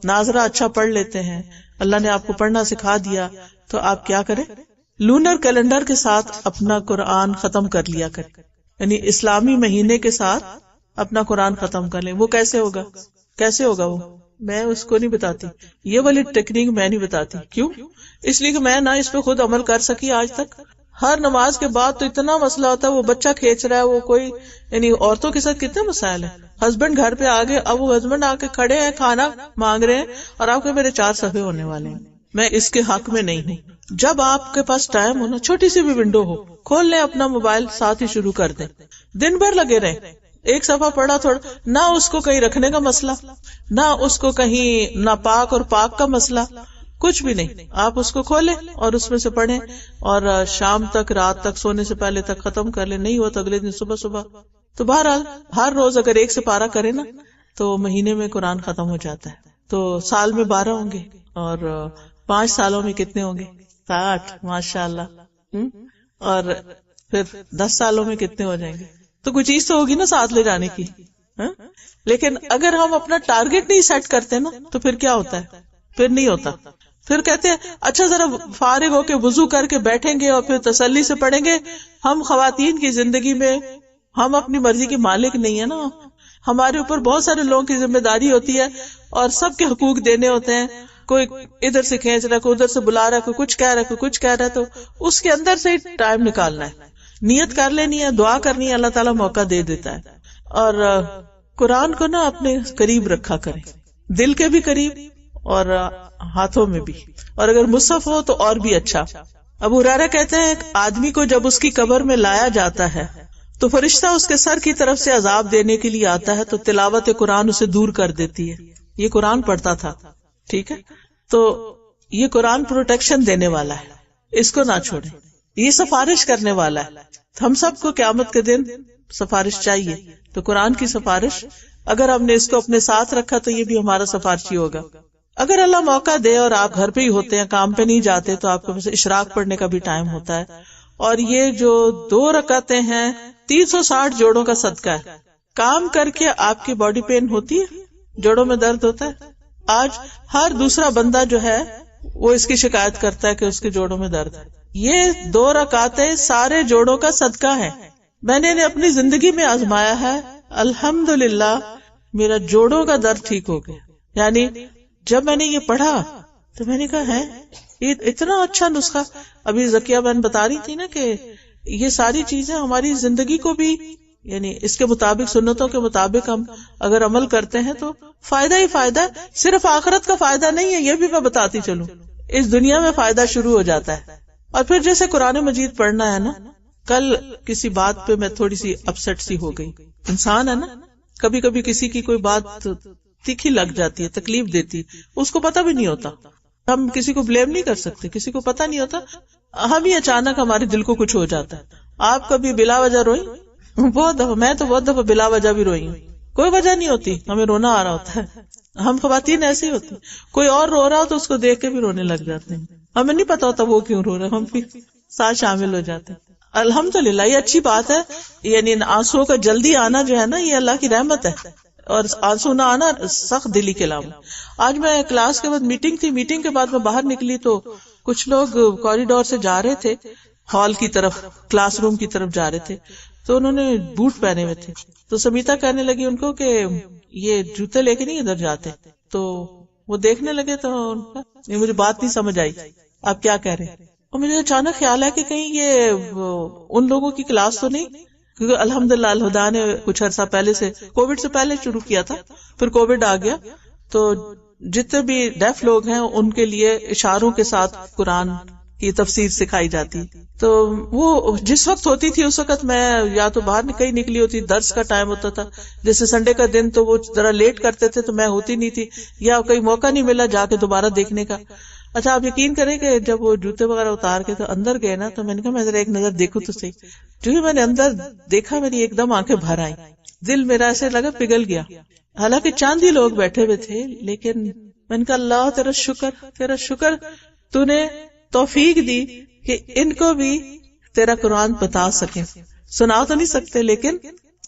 ناظرہ اچھا پڑھ لیتے ہیں، اللہ نے آپ کو پڑھنا سکھا دیا، تو آپ کیا کریں؟ لونر کیلنڈر کے ساتھ اپنا قرآن ختم کر لیا کریں. یعنی اسلامی مہینے کے ساتھ اپنا قرآن ختم کر لیں. وہ کیسے ہوگا وہ میں اس کو نہیں بتاتی، یہ والی ٹیکنیک میں نہیں بتاتی. کیوں؟ اس لیے کہ میں نہ اس پہ خود عمل کر سکی آج تک. ہر نماز کے بعد تو اتنا مسئلہ ہوتا ہے، وہ بچہ کھینچ رہا ہے، وہ کوئی یعنی عورتوں کے ساتھ کتنے مسائل ہیں. ہسبینڈ گھر پہ آگے، اب وہ ہسبینڈ آ کے کھڑے ہیں، کھانا مانگ رہے ہیں اور آپ کے میرے 4 صفحے ہونے والے ہیں. میں اس کے حق میں نہیں ہوں. جب آپ کے پاس ٹائم ہو نا، چھوٹی سی بھی ونڈو ہو، کھول لیں اپنا موبائل، ساتھ ہی شروع کر دیں. دن بھر لگے رہیں. 1 صفحہ پڑھا تھوڑا، نہ اس کو کہیں رکھنے کا مسئلہ، نہ اس کو کہیں ناپاک اور پاک کا مسئلہ، کچھ بھی نہیں. آپ اس کو کھولیں اور اس میں سے پڑھیں اور شام تک، رات تک، سونے سے پہلے تک ختم کر لیں. نہیں ہوا تو اگلے دن صبح. تو بہرحال ہر روز اگر 1 سپارہ کرے نا تو مہینے میں قرآن ختم ہو جاتا ہے. تو سال میں 12 ہوں گے اور 5 سالوں میں کتنے ہوں گے؟ 60. ماشاء اللہ. اور پھر 10 سالوں میں کتنے ہو جائیں گے؟ تو کوئی چیز تو ہوگی نا ساتھ لے جانے کی. لیکن اگر ہم اپنا ٹارگٹ نہیں سیٹ کرتے نا تو پھر کیا ہوتا ہے؟ پھر نہیں ہوتا. پھر کہتے ہیں اچھا ذرا فارغ ہو کے وضو کر کے بیٹھیں گے اور پھر تسلی سے پڑھیں گے. ہم خواتین کی زندگی میں ہم اپنی مرضی کے مالک نہیں ہے نا. ہمارے اوپر بہت سارے لوگوں کی ذمہ داری ہوتی ہے اور سب کے حقوق دینے ہوتے ہیں. کوئی ادھر سے کھینچ رہا ہے، کوئی ادھر سے بلا رہا ہے، کوئی کچھ کہہ رہا ہے، کوئی کچھ کہہ رہا ہے. تو اس کے اندر سے ٹائم نکالنا ہے، نیت کر لینی ہے، دعا کرنی ہے، اللہ تعالیٰ موقع دے دیتا ہے. اور قرآن کو نا اپنے قریب رکھا کریں، دل کے بھی قریب اور ہاتھوں میں بھی. اور اگر مصحف ہو تو اور بھی اچھا. ابو ہریرہ کہتے ہیں ایک آدمی کو جب اس کی قبر میں لایا جاتا ہے تو فرشتہ اس کے سر کی طرف سے عذاب دینے کے لیے آتا ہے تو تلاوت قرآن اسے دور کر دیتی ہے. یہ قرآن پڑھتا تھا، ٹھیک ہے. تو یہ قرآن پروٹیکشن دینے والا ہے، اس کو نہ چھوڑیں. یہ سفارش کرنے والا ہے. ہم سب کو قیامت کے دن سفارش چاہیے، تو قرآن کی سفارش اگر ہم نے اس کو اپنے ساتھ رکھا تو یہ بھی ہمارا سفارشی ہوگا. اگر اللہ موقع دے اور آپ گھر پہ ہی ہوتے ہیں، کام پہ نہیں جاتے، تو آپ کے پاس اشراق پڑھنے کا بھی ٹائم ہوتا ہے. اور یہ جو 2 رکعتیں ہیں 360 جوڑوں کا صدقہ ہے. کام کر کے آپ کی باڈی پین ہوتی ہے، جوڑوں میں درد ہوتا ہے. آج ہر دوسرا بندہ جو ہے وہ اس کی شکایت کرتا ہے کہ اس کے جوڑوں میں درد ہے. یہ 2 رکعتیں سارے جوڑوں کا صدقہ ہے. میں نے انہیں اپنی زندگی میں آزمایا ہے، الحمدللہ میرا جوڑوں کا درد ٹھیک ہو گیا. یعنی جب میں نے یہ پڑھا تو میں نے کہا ہے یہ اتنا اچھا نسخہ. ابھی ذکیہ بہن بتا رہی تھی نا کہ یہ ساری چیزیں ہماری زندگی کو بھی یعنی اس کے مطابق، سنتوں کے مطابق ہم اگر عمل کرتے ہیں تو فائدہ ہی فائدہ. صرف آخرت کا فائدہ نہیں ہے، یہ بھی میں بتاتی چلوں، اس دنیا میں فائدہ شروع ہو جاتا ہے. اور پھر جیسے قرآن مجید پڑھنا ہے نا، کل کسی بات پہ میں تھوڑی سی اپسٹ سی ہو گئی. انسان ہے نا، کبھی کبھی کسی کی کوئی بات تیکھی لگ جاتی ہے، تکلیف دیتی، اس کو پتہ بھی نہیں ہوتا. ہم کسی کو بلیم نہیں کر سکتے، کسی کو پتہ نہیں ہوتا، ہم ہی اچانک ہمارے دل کو کچھ ہو جاتا ہے. آپ کبھی بلا وجہ روئی؟ بہت دفعہ، میں تو بہت دفعہ بلا وجہ بھی روئی ہوں. کوئی وجہ نہیں ہوتی، ہمیں رونا آ رہا ہوتا ہے. ہم خواتین ایسی ہوتی، کوئی اور رو رہا ہو تو اس کو دیکھ کے بھی رونے لگ جاتے ہیں، ہمیں نہیں پتا ہوتا وہ کیوں رو رہے، ہم بھی ساتھ شامل ہو جاتے ہیں. الحمدللہ یہ اچھی بات ہے. یعنی آنسو کا جلدی آنا جو ہے نا، یہ اللہ کی رحمت ہے، اور آنسو نہ آنا سخت دلی کے علاوہ. آج میں کلاس کے بعد میٹنگ تھی، میٹنگ کے بعد میں باہر نکلی تو کچھ لوگ کوریڈور سے جا رہے تھے ہال کی طرف، کلاس روم کی طرف جا رہے تھے، تو انہوں نے بوٹ پہنے ہوئے تھے. تو سمیتا کہنے لگی ان کو کہ یہ جوتے لے کے نہیں ادھر جاتے. تو وہ دیکھنے لگے تو یہ مجھے بات نہیں سمجھ آئی آپ کیا کہہ رہے ہیں. اور مجھے اچانک خیال ہے کہ کہیں یہ ان لوگوں کی کلاس تو نہیں، کیونکہ الحمدللہ الہدا نے کچھ عرصہ پہلے سے، کووڈ سے پہلے شروع کیا تھا، پھر کووڈ آ گیا تو جتنے بھی ڈیف لوگ ہیں ان کے لیے اشاروں کے ساتھ قرآن کی تفسیر سکھائی جاتی. تو وہ جس وقت ہوتی تھی اس وقت میں یا تو باہر کہیں نکلی ہوتی، درس کا ٹائم ہوتا تھا، جیسے سنڈے کا دن تو وہ ذرا لیٹ کرتے تھے تو میں ہوتی نہیں تھی، یا کوئی موقع نہیں ملا جا کے دوبارہ دیکھنے کا. اچھا آپ یقین کریں کہ جب وہ جوتے وغیرہ اتار کے تو اندر گئے نا، تو میں نے کہا میں ذرا ایک نظر دیکھوں تو صحیح. جو ہی میں نے اندر دیکھا میری ایک دم آنکھیں بھر آئیں، دل میرا ایسے لگا پگھل گیا. حالانکہ چاند ہی لوگ بیٹھے ہوئے تھے، لیکن میں نے کہا اللہ تیرا شکر تو نے توفیق دی کہ ان کو بھی تیرا قرآن بتا سکیں. سنا تو نہیں سکتے لیکن،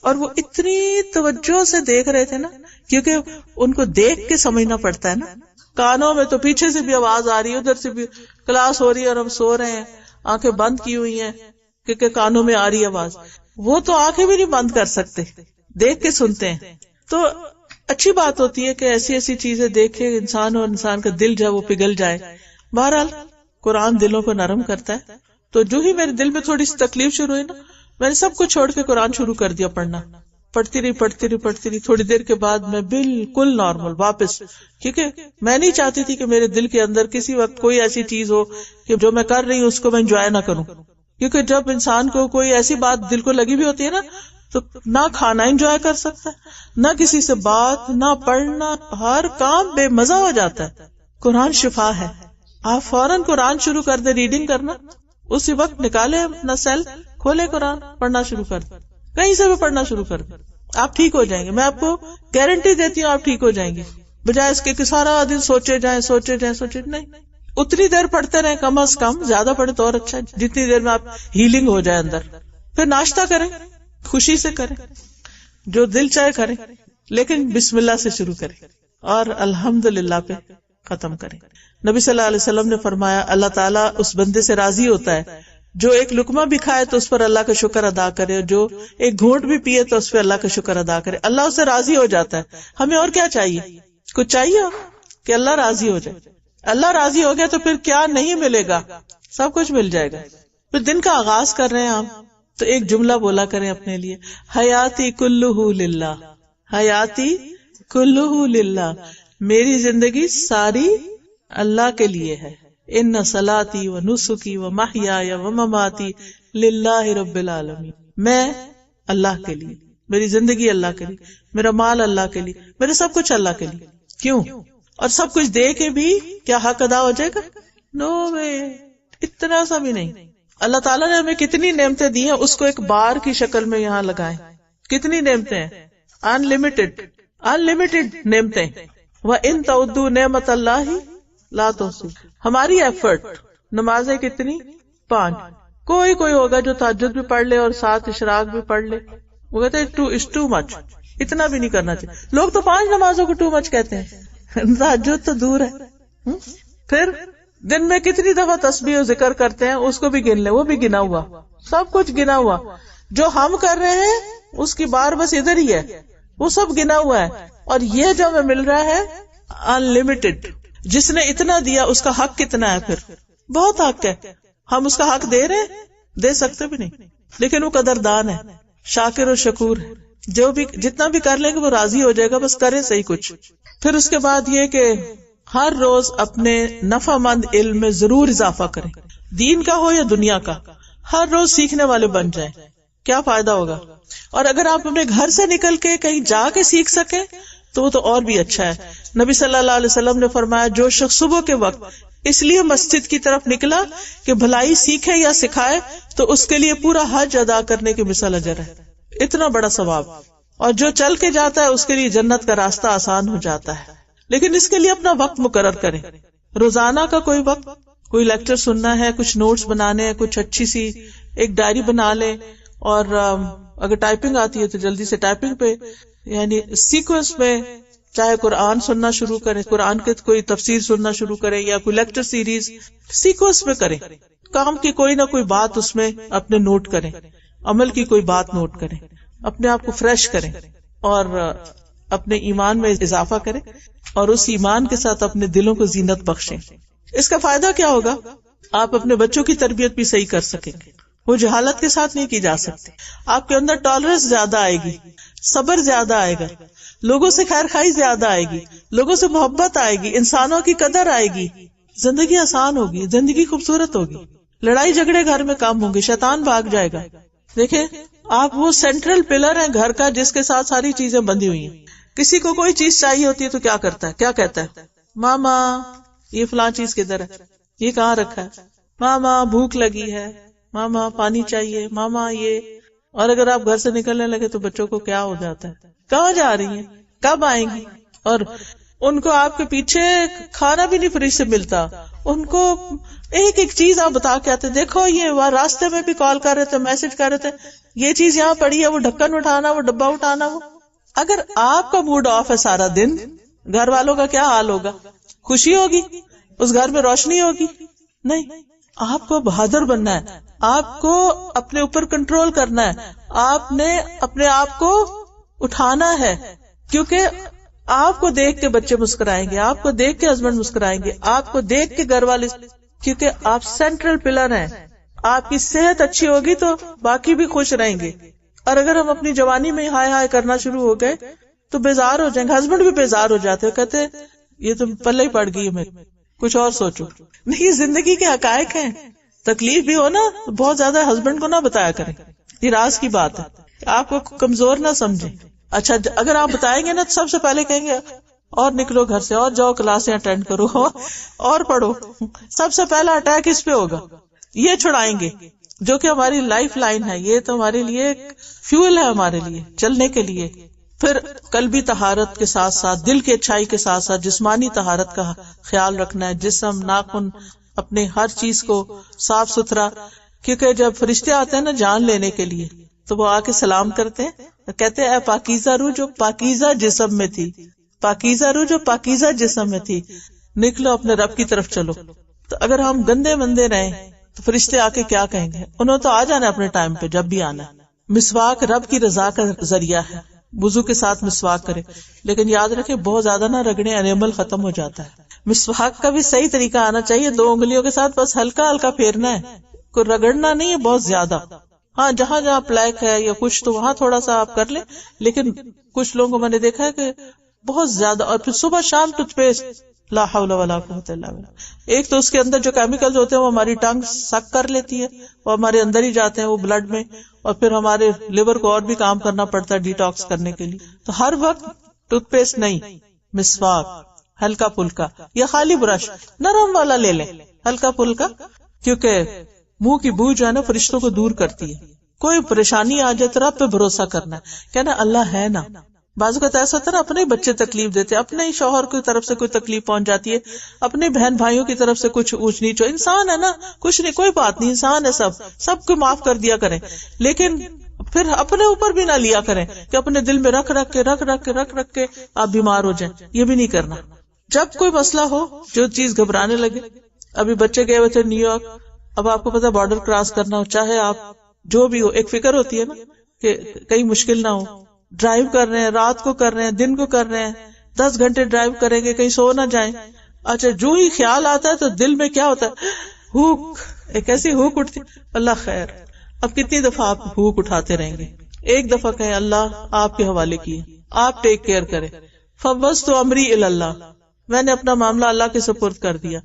اور وہ اتنی توجہ سے دیکھ رہے تھے نا، کیونکہ ان کو دیکھ کے سمجھنا پڑتا ہے نا. کانوں میں تو پیچھے سے بھی آواز آ رہی ہے، ادھر سے بھی کلاس ہو رہی ہے اور ہم سو رہے ہیں، آنکھیں بند کی ہوئی ہیں کیونکہ کانوں میں آ رہی ہے آواز. وہ تو آنکھیں بھی نہیں بند کر سکتے، دیکھ کے سنتے ہیں. تو اچھی بات ہوتی ہے کہ ایسی ایسی چیزیں دیکھے انسان، اور انسان کا دل جو ہے وہ پگھل جائے. بہرحال قرآن دلوں کو نرم کرتا ہے. تو جو ہی میرے دل میں تھوڑی سی تکلیف شروع ہوئی نا، میں نے سب کچھ چھوڑ کے قرآن شروع کر دیا پڑھنا. پڑھتی رہی. تھوڑی دیر کے بعد میں بالکل نارمل واپس، کیونکہ میں نہیں چاہتی تھی کہ میرے دل کے اندر کسی وقت کوئی ایسی چیز ہو کہ جو میں کر رہی ہوں اس کو میں انجوائے نہ کروں. کیونکہ جب انسان کو کوئی ایسی بات دل کو لگی ہوئی ہوتی ہے نا، تو نہ کھانا انجوائے کر سکتا ہے، نہ کسی سے بات، نہ پڑھنا، ہر کام بے مزہ ہو جاتا ہے. قرآن شفا ہے. آپ فوراً قرآن شروع کر دیں ریڈنگ کرنا، اسی وقت نکالے اپنا سیل، کھولے قرآن، پڑھنا شروع کر دیں، کہیں سے بھی پڑھنا شروع کر دیں، آپ ٹھیک ہو جائیں گے. میں آپ کو گارنٹی دیتی ہوں آپ ٹھیک ہو جائیں گے، بجائے اس کے کہ سارا دن سوچے جائیں. نہیں، اتنی دیر پڑھتے رہیں کم از کم، زیادہ پڑھے تو اور اچھا، جتنی دیر میں آپ ہیلنگ ہو جائے اندر. پھر ناشتہ کریں، خوشی سے کریں، جو دل چاہے کریں، لیکن بسم اللہ سے شروع کریں اور الحمدللہ پہ ختم کریں. نبی صلی اللہ علیہ وسلم نے فرمایا اللہ تعالیٰ اس بندے سے راضی ہوتا ہے جو ایک لقمہ بھی کھائے تو اس پر اللہ کا شکر ادا کرے، اور جو ایک گھونٹ بھی پیے تو اس پہ اللہ کا شکر ادا کرے. اللہ اس سے راضی ہو جاتا ہے. ہمیں اور کیا چاہیے؟ کچھ چاہیے کہ اللہ راضی ہو جائے. اللہ راضی ہو گیا تو پھر کیا نہیں ملے گا؟ سب کچھ مل جائے گا. پھر دن کا آغاز کر رہے ہیں آپ تو ایک جملہ بولا کریں اپنے لیے، حیاتی کلہ للہ، حیاتی کلہ للہ، میری زندگی ساری اللہ کے لیے ہے. ان صلاتی و نسکی و محیای و مماتی للہ رب العالمین، میں اللہ کے لیے، میری زندگی اللہ کے لیے، میرا مال اللہ کے لیے، میرا سب کچھ اللہ کے لیے. کیوں؟ اور سب کچھ دے کے بھی کیا حق ادا ہو جائے گا؟ نو وے، اتنا سا بھی نہیں. اللہ تعالیٰ نے ہمیں کتنی نعمتیں دی ہیں، اس کو ایک بار کی شکل میں یہاں لگائیں. کتنی نعمتیں ہیں، انلمیٹڈ نعمتیں. وَإِن تَعُدُّوا نِعْمَتَ اللَّهِ لَا تُحْصُوهَا. ہماری ایفرٹ، نمازیں کتنی؟ 5. کوئی ہوگا جو تہجد بھی پڑھ لے اور ساتھ اشراق بھی پڑھ لے، وہ کہتے ہیں it's too much، اتنا بھی نہیں کرنا چاہیے. لوگ تو 5 نمازوں کو too much کہتے ہیں، تہجد تو دور ہے. پھر دن میں کتنی دفعہ تسبیح و ذکر کرتے ہیں، اس کو بھی گن لیں، وہ بھی گنا ہوا، سب کچھ گنا ہوا. جو ہم کر رہے ہیں اس کی بار بس ادھر ہی ہے، وہ سب گنا ہوا ہے. اور یہ جو ہمیں مل رہا ہے انلمیٹڈ. جس نے اتنا دیا اس کا حق کتنا ہے؟ پھر بہت حق ہے. ہم اس کا حق دے رہے ہیں؟ دے سکتے بھی نہیں، لیکن وہ قدردان ہے، شاکر و شکور ہے. جو بھی جتنا بھی کر لیں گے وہ راضی ہو جائے گا، بس کرے صحیح کچھ. پھر اس کے بعد یہ کہ ہر روز اپنے نفع مند علم میں ضرور اضافہ کریں، دین کا ہو یا دنیا کا. ہر روز سیکھنے والے بن جائیں. کیا فائدہ ہوگا؟ اور اگر آپ اپنے گھر سے نکل کے کہیں جا کے سیکھ سکیں تو وہ تو اور بھی اچھا ہے. نبی صلی اللہ علیہ وسلم نے فرمایا جو شخص صبح کے وقت اس لیے مسجد کی طرف نکلا کہ بھلائی سیکھے یا سکھائے تو اس کے لیے پورا حج ادا کرنے کی مثال اجر ہے. اتنا بڑا ثواب. اور جو چل کے جاتا ہے اس کے لیے جنت کا راستہ آسان ہو جاتا ہے. لیکن اس کے لیے اپنا وقت مقرر کریں. روزانہ کا کوئی وقت، کوئی لیکچر سننا ہے، کچھ نوٹس بنانے ہیں، کچھ اچھی سی ایک ڈائری بنا لیں، اور اگر ٹائپنگ آتی ہے تو جلدی سے ٹائپنگ پہ، یعنی سیکوینس میں، چاہے قرآن سننا شروع کریں، قرآن کے کوئی تفسیر سننا شروع کریں، یا کوئی لیکچر سیریز سیکوینس میں کریں. کام کی کوئی نہ کوئی بات اس میں اپنے نوٹ کریں، عمل کی کوئی بات نوٹ کریں، اپنے آپ کو فریش کریں اور اپنے ایمان میں اضافہ کریں، اور اس ایمان کے ساتھ اپنے دلوں کو زینت بخشیں. اس کا فائدہ کیا ہوگا؟ آپ اپنے بچوں کی تربیت بھی صحیح کر سکیں گے. وہ جہالت کے ساتھ نہیں کی جا سکتی. آپ کے اندر ٹالرنس زیادہ آئے گی، صبر زیادہ آئے گا، لوگوں سے خیر خواہی زیادہ آئے گی، لوگوں سے محبت آئے گی، انسانوں کی قدر آئے گی، زندگی آسان ہوگی، زندگی خوبصورت ہوگی، لڑائی جھگڑے گھر میں کم ہوں گے، شیطان بھاگ جائے گا. دیکھیں آپ وہ سینٹرل پلر ہیں گھر کا جس کے ساتھ ساری چیزیں بندھی ہوئی ہیں. کسی کو کوئی چیز چاہیے ہوتی ہے تو کیا کرتا ہے؟ کیا کہتا ہے؟ ماما یہ فلاں چیز کدھر ہے، یہ کہاں رکھا ہے، ماما بھوک لگی ہے، ماما پانی چاہیے، ماما یہ. اور اگر آپ گھر سے نکلنے لگے تو بچوں کو کیا ہو جاتا ہے، کہاں جا رہی ہیں، کب آئیں گی؟ اور ان کو آپ کے پیچھے کھانا بھی نہیں فریج سے ملتا، ان کو ایک ایک چیز آپ بتا کے آتے، دیکھو یہ وہاں راستے میں بھی کال کر رہے تھے، میسج کر رہے تھے، یہ چیز یہاں پڑی ہے، وہ ڈھکن اٹھانا، وہ ڈبہ اٹھانا. وہ اگر آپ کا موڈ آف ہے سارا دن، گھر والوں کا کیا حال ہوگا؟ خوشی ہوگی؟ اس گھر میں روشنی ہوگی؟ نہیں. آپ کو بہادر بننا ہے، آپ کو اپنے اوپر کنٹرول کرنا ہے، آپ نے اپنے آپ کو اٹھانا ہے، کیونکہ آپ کو دیکھ کے بچے مسکرائیں گے، آپ کو دیکھ کے ہسبینڈ مسکرائیں گے، آپ کو دیکھ کے گھر والے، کیونکہ آپ سینٹرل پلر ہیں. آپ کی صحت اچھی ہوگی تو باقی بھی خوش رہیں گے. اور اگر ہم اپنی جوانی میں ہائے ہائے کرنا شروع ہو گئے تو بیزار ہو جائیں گے، ہسبینڈ بھی بیزار ہو جاتے ہیں، کہتے یہ تو پلے ہی پڑ گئی ہمیں، کچھ اور سوچو. نہیں، زندگی کے حقائق ہیں. تکلیف بھی ہو نا بہت زیادہ ہسبینڈ کو نہ بتایا کریں، یہ راز کی بات ہے، آپ کو کمزور نہ سمجھیں. اچھا اگر آپ بتائیں گے نا تو سب سے پہلے کہیں گے اور نکلو گھر سے، اور جاؤ کلاسیں اٹینڈ کرو اور پڑھو. سب سے پہلا اٹیک اس پہ ہوگا. یہ چھڑائیں گے جو کہ ہماری لائف لائن ہے، یہ تو ہمارے لیے فیول ہے، ہمارے لیے چلنے کے لیے. پھر قلبی طہارت کے ساتھ ساتھ، دل کی اچھائی کے ساتھ ساتھ جسمانی طہارت کا خیال رکھنا ہے، جسم، ناخن، اپنے ہر چیز کو صاف ستھرا. کیونکہ جب فرشتے آتے ہیں نا جان لینے کے لیے تو وہ آ کے سلام کرتے ہیں، کہتے ہیں اے پاکیزہ روح جو پاکیزہ جسم میں تھی، پاکیزہ روح جو پاکیزہ جسم میں تھی، نکلو اپنے رب کی طرف چلو. تو اگر ہم گندے مندے رہیں تو فرشتے آ کے کیا کہیں گے؟ انہوں تو آ جانا اپنے ٹائم پہ جب بھی آنا. مسواک رب کی رضا کا ذریعہ ہے، وضو کے ساتھ مسواک کرے، لیکن یاد رکھے بہت زیادہ نہ رگڑے، انیمل ختم ہو جاتا ہے. مسواک کا بھی صحیح طریقہ آنا چاہیے، 2 انگلیوں کے ساتھ بس ہلکا ہلکا پھیرنا ہے، کوئی رگڑنا نہیں ہے بہت زیادہ. ہاں جہاں جہاں پلیک ہے یا کچھ تو وہاں تھوڑا سا آپ کر لیں، لیکن کچھ لوگوں کو میں نے دیکھا ہے کہ بہت زیادہ. اور پھر صبح شام ٹوتھ پیسٹ، لا حول ولا قوت الا باللہ. ایک تو اس کے اندر جو کیمیکلز ہوتے ہیں وہ ہماری ٹنگ سک کر لیتی ہے، وہ ہمارے اندر ہی جاتے ہیں وہ بلڈ میں، اور پھر ہمارے لیور کو اور بھی کام کرنا پڑتا ہے ڈیٹاکس کرنے کے لیے. تو ہر وقت ٹوتھ پیسٹ نہیں، مسواک ہلکا پھلکا، یا خالی برش نرم والا لے لیں ہلکا پھلکا، کیونکہ منہ کی بو جو ہے نا فرشتوں کو دور کرتی ہے. کوئی پریشانی آ جائے تو رب پہ بھروسہ کرنا ہے، کہنا اللہ ہے نا. بعض اوقات ایسا ہوتا ہے نا اپنے بچے تکلیف دیتے، اپنے ہی شوہر کی طرف سے کوئی تکلیف پہنچ جاتی ہے، اپنے بہن بھائیوں کی طرف سے کچھ اونچ نیچ، انسان ہے نا، کچھ نہیں، کوئی بات نہیں، انسان ہے، سب کو معاف کر دیا کریں. لیکن پھر اپنے اوپر بھی نہ لیا کریں کہ اپنے دل میں رکھ رکھ کے آپ بیمار ہو جائیں. یہ بھی نہیں کرنا. جب کوئی مسئلہ ہو، جو چیز گھبرانے لگے، ابھی بچے گئے ہوئے تھے نیو یارک، اب آپ کو پتا بارڈر کراس کرنا ہو، چاہے آپ جو بھی ہو، ایک فکر ہوتی ہے نا کہ کہیں مشکل نہ ہو. ڈرائیو کر رہے ہیں، رات کو کر رہے ہیں، دن کو کر رہے ہیں، 10 گھنٹے ڈرائیو کریں گے، کہیں سو نہ جائیں. اچھا جو ہی خیال آتا ہے تو دل میں کیا ہوتا ہے؟ ہوک، ایک ایسی ہوک اٹھتی، اللہ خیر. اب کتنی دفعہ آپ ہوک اٹھاتے رہیں گے؟ ایک دفعہ کہیں اللہ آپ کے حوالے کیے، آپ ٹیک کیئر کریں. فوضت امری الی اللہ، میں نے اپنا معاملہ اللہ کے سپرد کر دیا.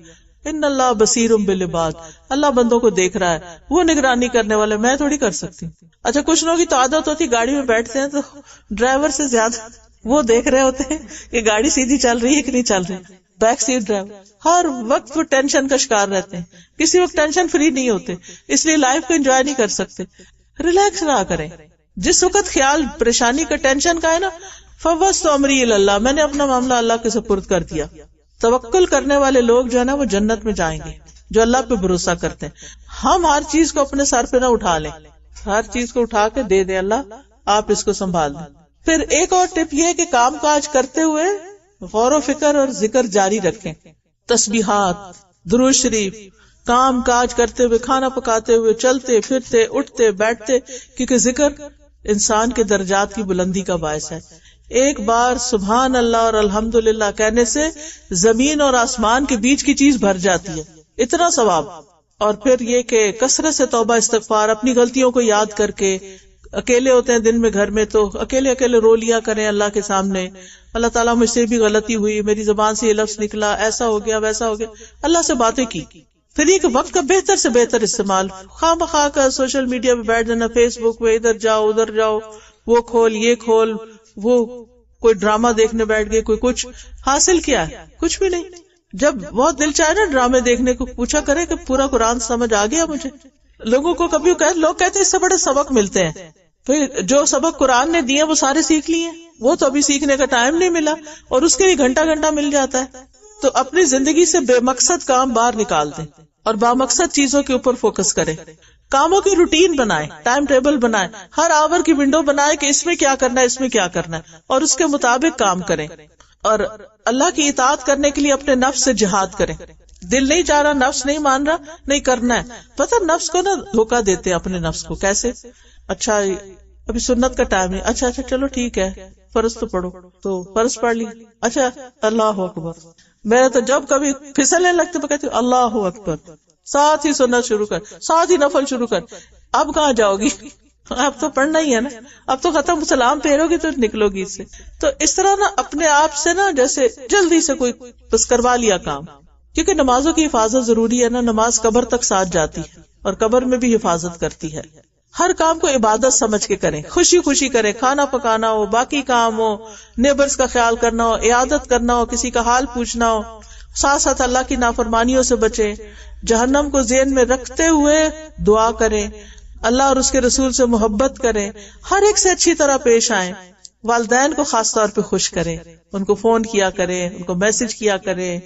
ان اللہ بصیر بالعباد، اللہ بندوں کو دیکھ رہا ہے، وہ نگرانی کرنے والا، میں تھوڑی کر سکتی. اچھا کچھ لوگوں کی تو عادت ہوتی گاڑی میں بیٹھتے ہیں تو ڈرائیور سے زیادہ وہ دیکھ رہے ہوتے ہیں کہ گاڑی سیدھی چل رہی ہے کہ نہیں چل رہی. بیک سیٹ ڈرائیور ہر وقت وہ ٹینشن کا شکار رہتے ہیں، کسی وقت ٹینشن فری نہیں ہوتے، اس لیے لائف کو انجوائے نہیں کر سکتے. ریلیکس رہا کریں. جس وقت خیال پریشانی کا ٹینشن کا ہے نا، فوضت امری الی اللہ، میں نے اپنا معاملہ اللہ کے سپرد کر دیا. توکل کرنے والے لوگ جو ہے نا وہ جنت میں جائیں گے، جو اللہ پہ بھروسہ کرتے ہیں. ہم ہر چیز کو اپنے سر پہ نہ اٹھا لیں، ہر چیز کو اٹھا کے دے دیں اللہ، آپ اس کو سنبھال لیں. پھر ایک اور ٹپ یہ ہے کہ کام کاج کرتے ہوئے غور و فکر اور ذکر جاری رکھیں. تسبیحات، درود شریف، کام کاج کرتے ہوئے، کھانا پکاتے ہوئے، چلتے پھرتے، اٹھتے بیٹھتے، کیونکہ ذکر انسان کے درجات کی بلندی کا باعث ہے. ایک بار سبحان اللہ اور الحمدللہ کہنے سے زمین اور آسمان کے بیچ کی چیز بھر جاتی ہے، اتنا ثواب. اور پھر یہ کہ کثرت سے توبہ استغفار، اپنی غلطیوں کو یاد کر کے، اکیلے ہوتے ہیں دن میں گھر میں تو اکیلے اکیلے رو لیا کریں اللہ کے سامنے، اللہ تعالیٰ مجھ سے بھی غلطی ہوئی، میری زبان سے یہ لفظ نکلا، ایسا ہو گیا ویسا ہو گیا، اللہ سے باتیں کی. پھر یہ کہ وقت کا بہتر سے بہتر استعمال، خواہ مخواہ کا سوشل میڈیا پہ بیٹھ جانا، فیس بک پہ ادھر جاؤ ادھر جاؤ، وہ کھول یہ کھول، وہ کوئی ڈرامہ دیکھنے بیٹھ گئے، کوئی کچھ. حاصل کیا ہے؟ کچھ بھی نہیں. جب بہت دل چاہے نا ڈرامے دیکھنے کو، پوچھا کرے کہ پورا قرآن سمجھ آ گیا مجھے. لوگوں کو کبھی لوگ کہتے ہیں اس سے بڑے سبق ملتے ہیں. پھر جو سبق قرآن نے دیے وہ سارے سیکھ لیے، وہ تو ابھی سیکھنے کا ٹائم نہیں ملا، اور اس کے لیے گھنٹہ گھنٹہ مل جاتا ہے. تو اپنی زندگی سے بے مقصد کام باہر نکال دیں اور بامقصد چیزوں کے اوپر فوکس کریں. کاموں کی روٹین بنائیں، ٹائم ٹیبل بنائیں، ہر آور کی ونڈو بنائیں کہ اس میں کیا کرنا ہے، اس میں کیا کرنا ہے، اور اس کے مطابق کام کریں. اور اللہ کی اطاعت کرنے کے لیے اپنے نفس سے جہاد کریں. دل نہیں چاہ رہا، نفس نہیں مان رہا، نہیں کرنا ہے. پتہ نفس کو نا دھوکہ دیتے ہیں اپنے نفس کو. کیسے؟ اچھا ابھی سنت کا ٹائم ہے، اچھا چلو ٹھیک ہے فرض تو پڑھو، تو فرض پڑھ لی، اچھا اللہ اکبر. میں تو جب کبھی پھسلنے لگتے میں کہتی ہوں اللہ اکبر، ساتھ ہی سنت شروع کر، ساتھ ہی نفل شروع کر. اب کہاں جاؤ گی؟ اب تو پڑھنا ہی ہے نا، اب تو ختم، سلام پھیرو گی تو نکلو گی اس سے. تو اس طرح نا اپنے آپ سے نا جیسے جلدی سے کوئی بس کروا لیا کام، کیونکہ نمازوں کی حفاظت ضروری ہے نا. نماز قبر تک ساتھ جاتی ہے اور قبر میں بھی حفاظت کرتی ہے. ہر کام کو عبادت سمجھ کے کریں، خوشی خوشی کریں. کھانا پکانا ہو، باقی کام ہو، نیبرز کا خیال کرنا ہو، عیادت کرنا ہو، کسی کا حال پوچھنا ہو، ساتھ ساتھ اللہ کی نافرمانیوں سے بچیں. جہنم کو ذہن میں رکھتے ہوئے دعا کریں، اللہ اور اس کے رسول سے محبت کریں، ہر ایک سے اچھی طرح پیش آئیں. والدین کو خاص طور پہ خوش کریں، ان کو فون کیا کریں، ان کو میسج کیا کریں،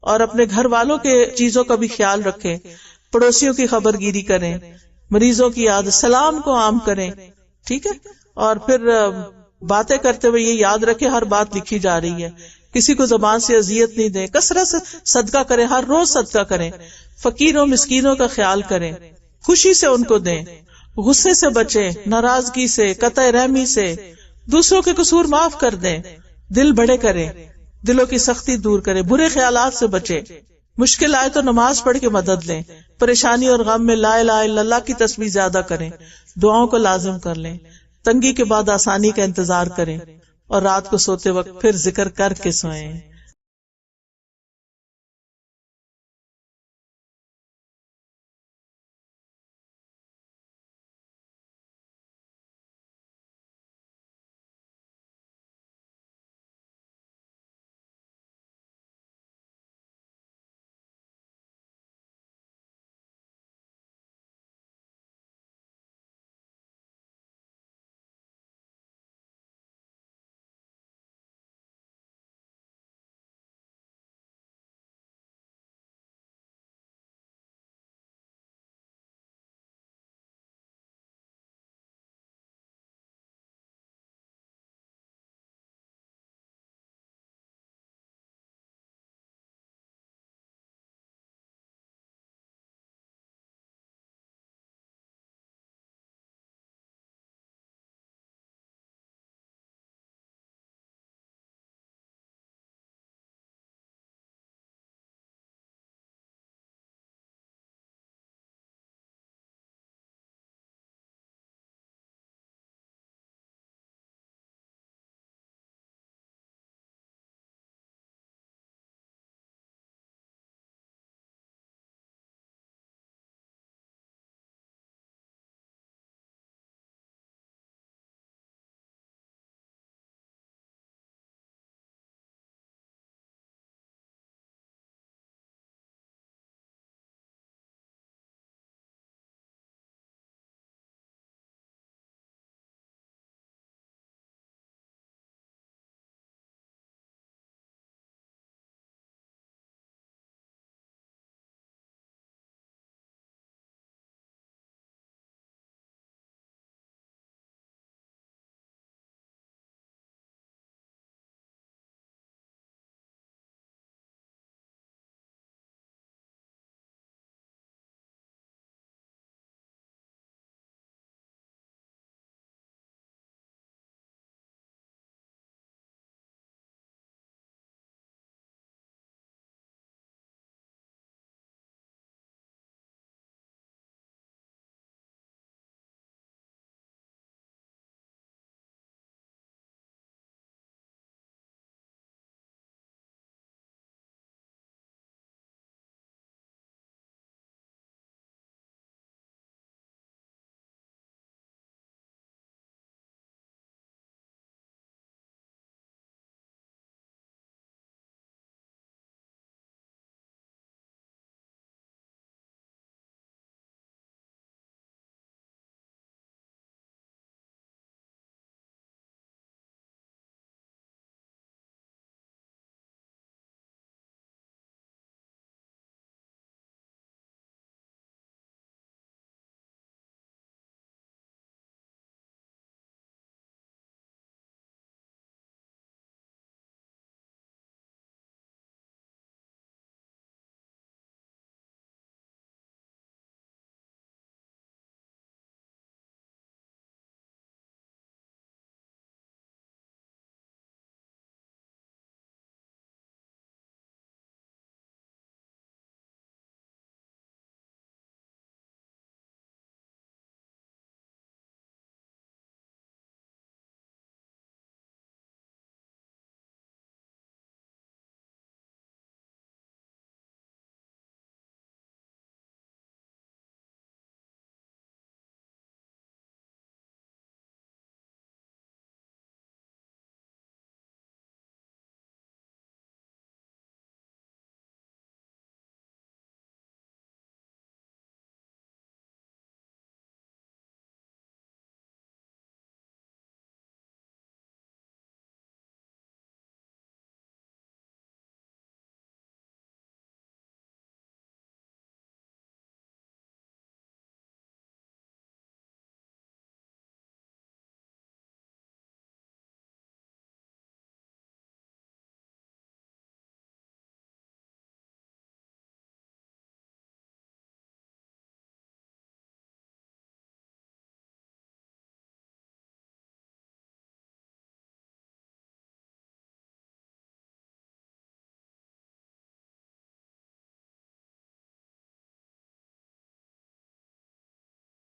اور اپنے گھر والوں کے چیزوں کا بھی خیال رکھیں. پڑوسیوں کی خبر گیری کریں، مریضوں کی یاد، سلام کو عام کریں. ٹھیک ہے. اور پھر باتیں کرتے ہوئے یہ یاد رکھیں ہر بات لکھی جا رہی ہے، کسی کو زبان سے اذیت نہیں دیں. کثرت سے صدقہ کریں، ہر روز صدقہ کریں. فقیروں مسکینوں کا خیال کریں، خوشی سے ان کو دیں. غصے سے بچیں، ناراضگی سے، قطع رحمی سے. دوسروں کے قصور معاف کر دیں. دل بڑے کریں، دلوں کی سختی دور کریں. برے خیالات سے بچیں. مشکل آئے تو نماز پڑھ کے مدد لیں. پریشانی اور غم میں لا الہ الا اللہ کی تسبیح زیادہ کریں. دعاؤں کو لازم کر لیں. تنگی کے بعد آسانی کا انتظار کریں، اور رات کو سوتے وقت پھر ذکر کر کے سوئیں.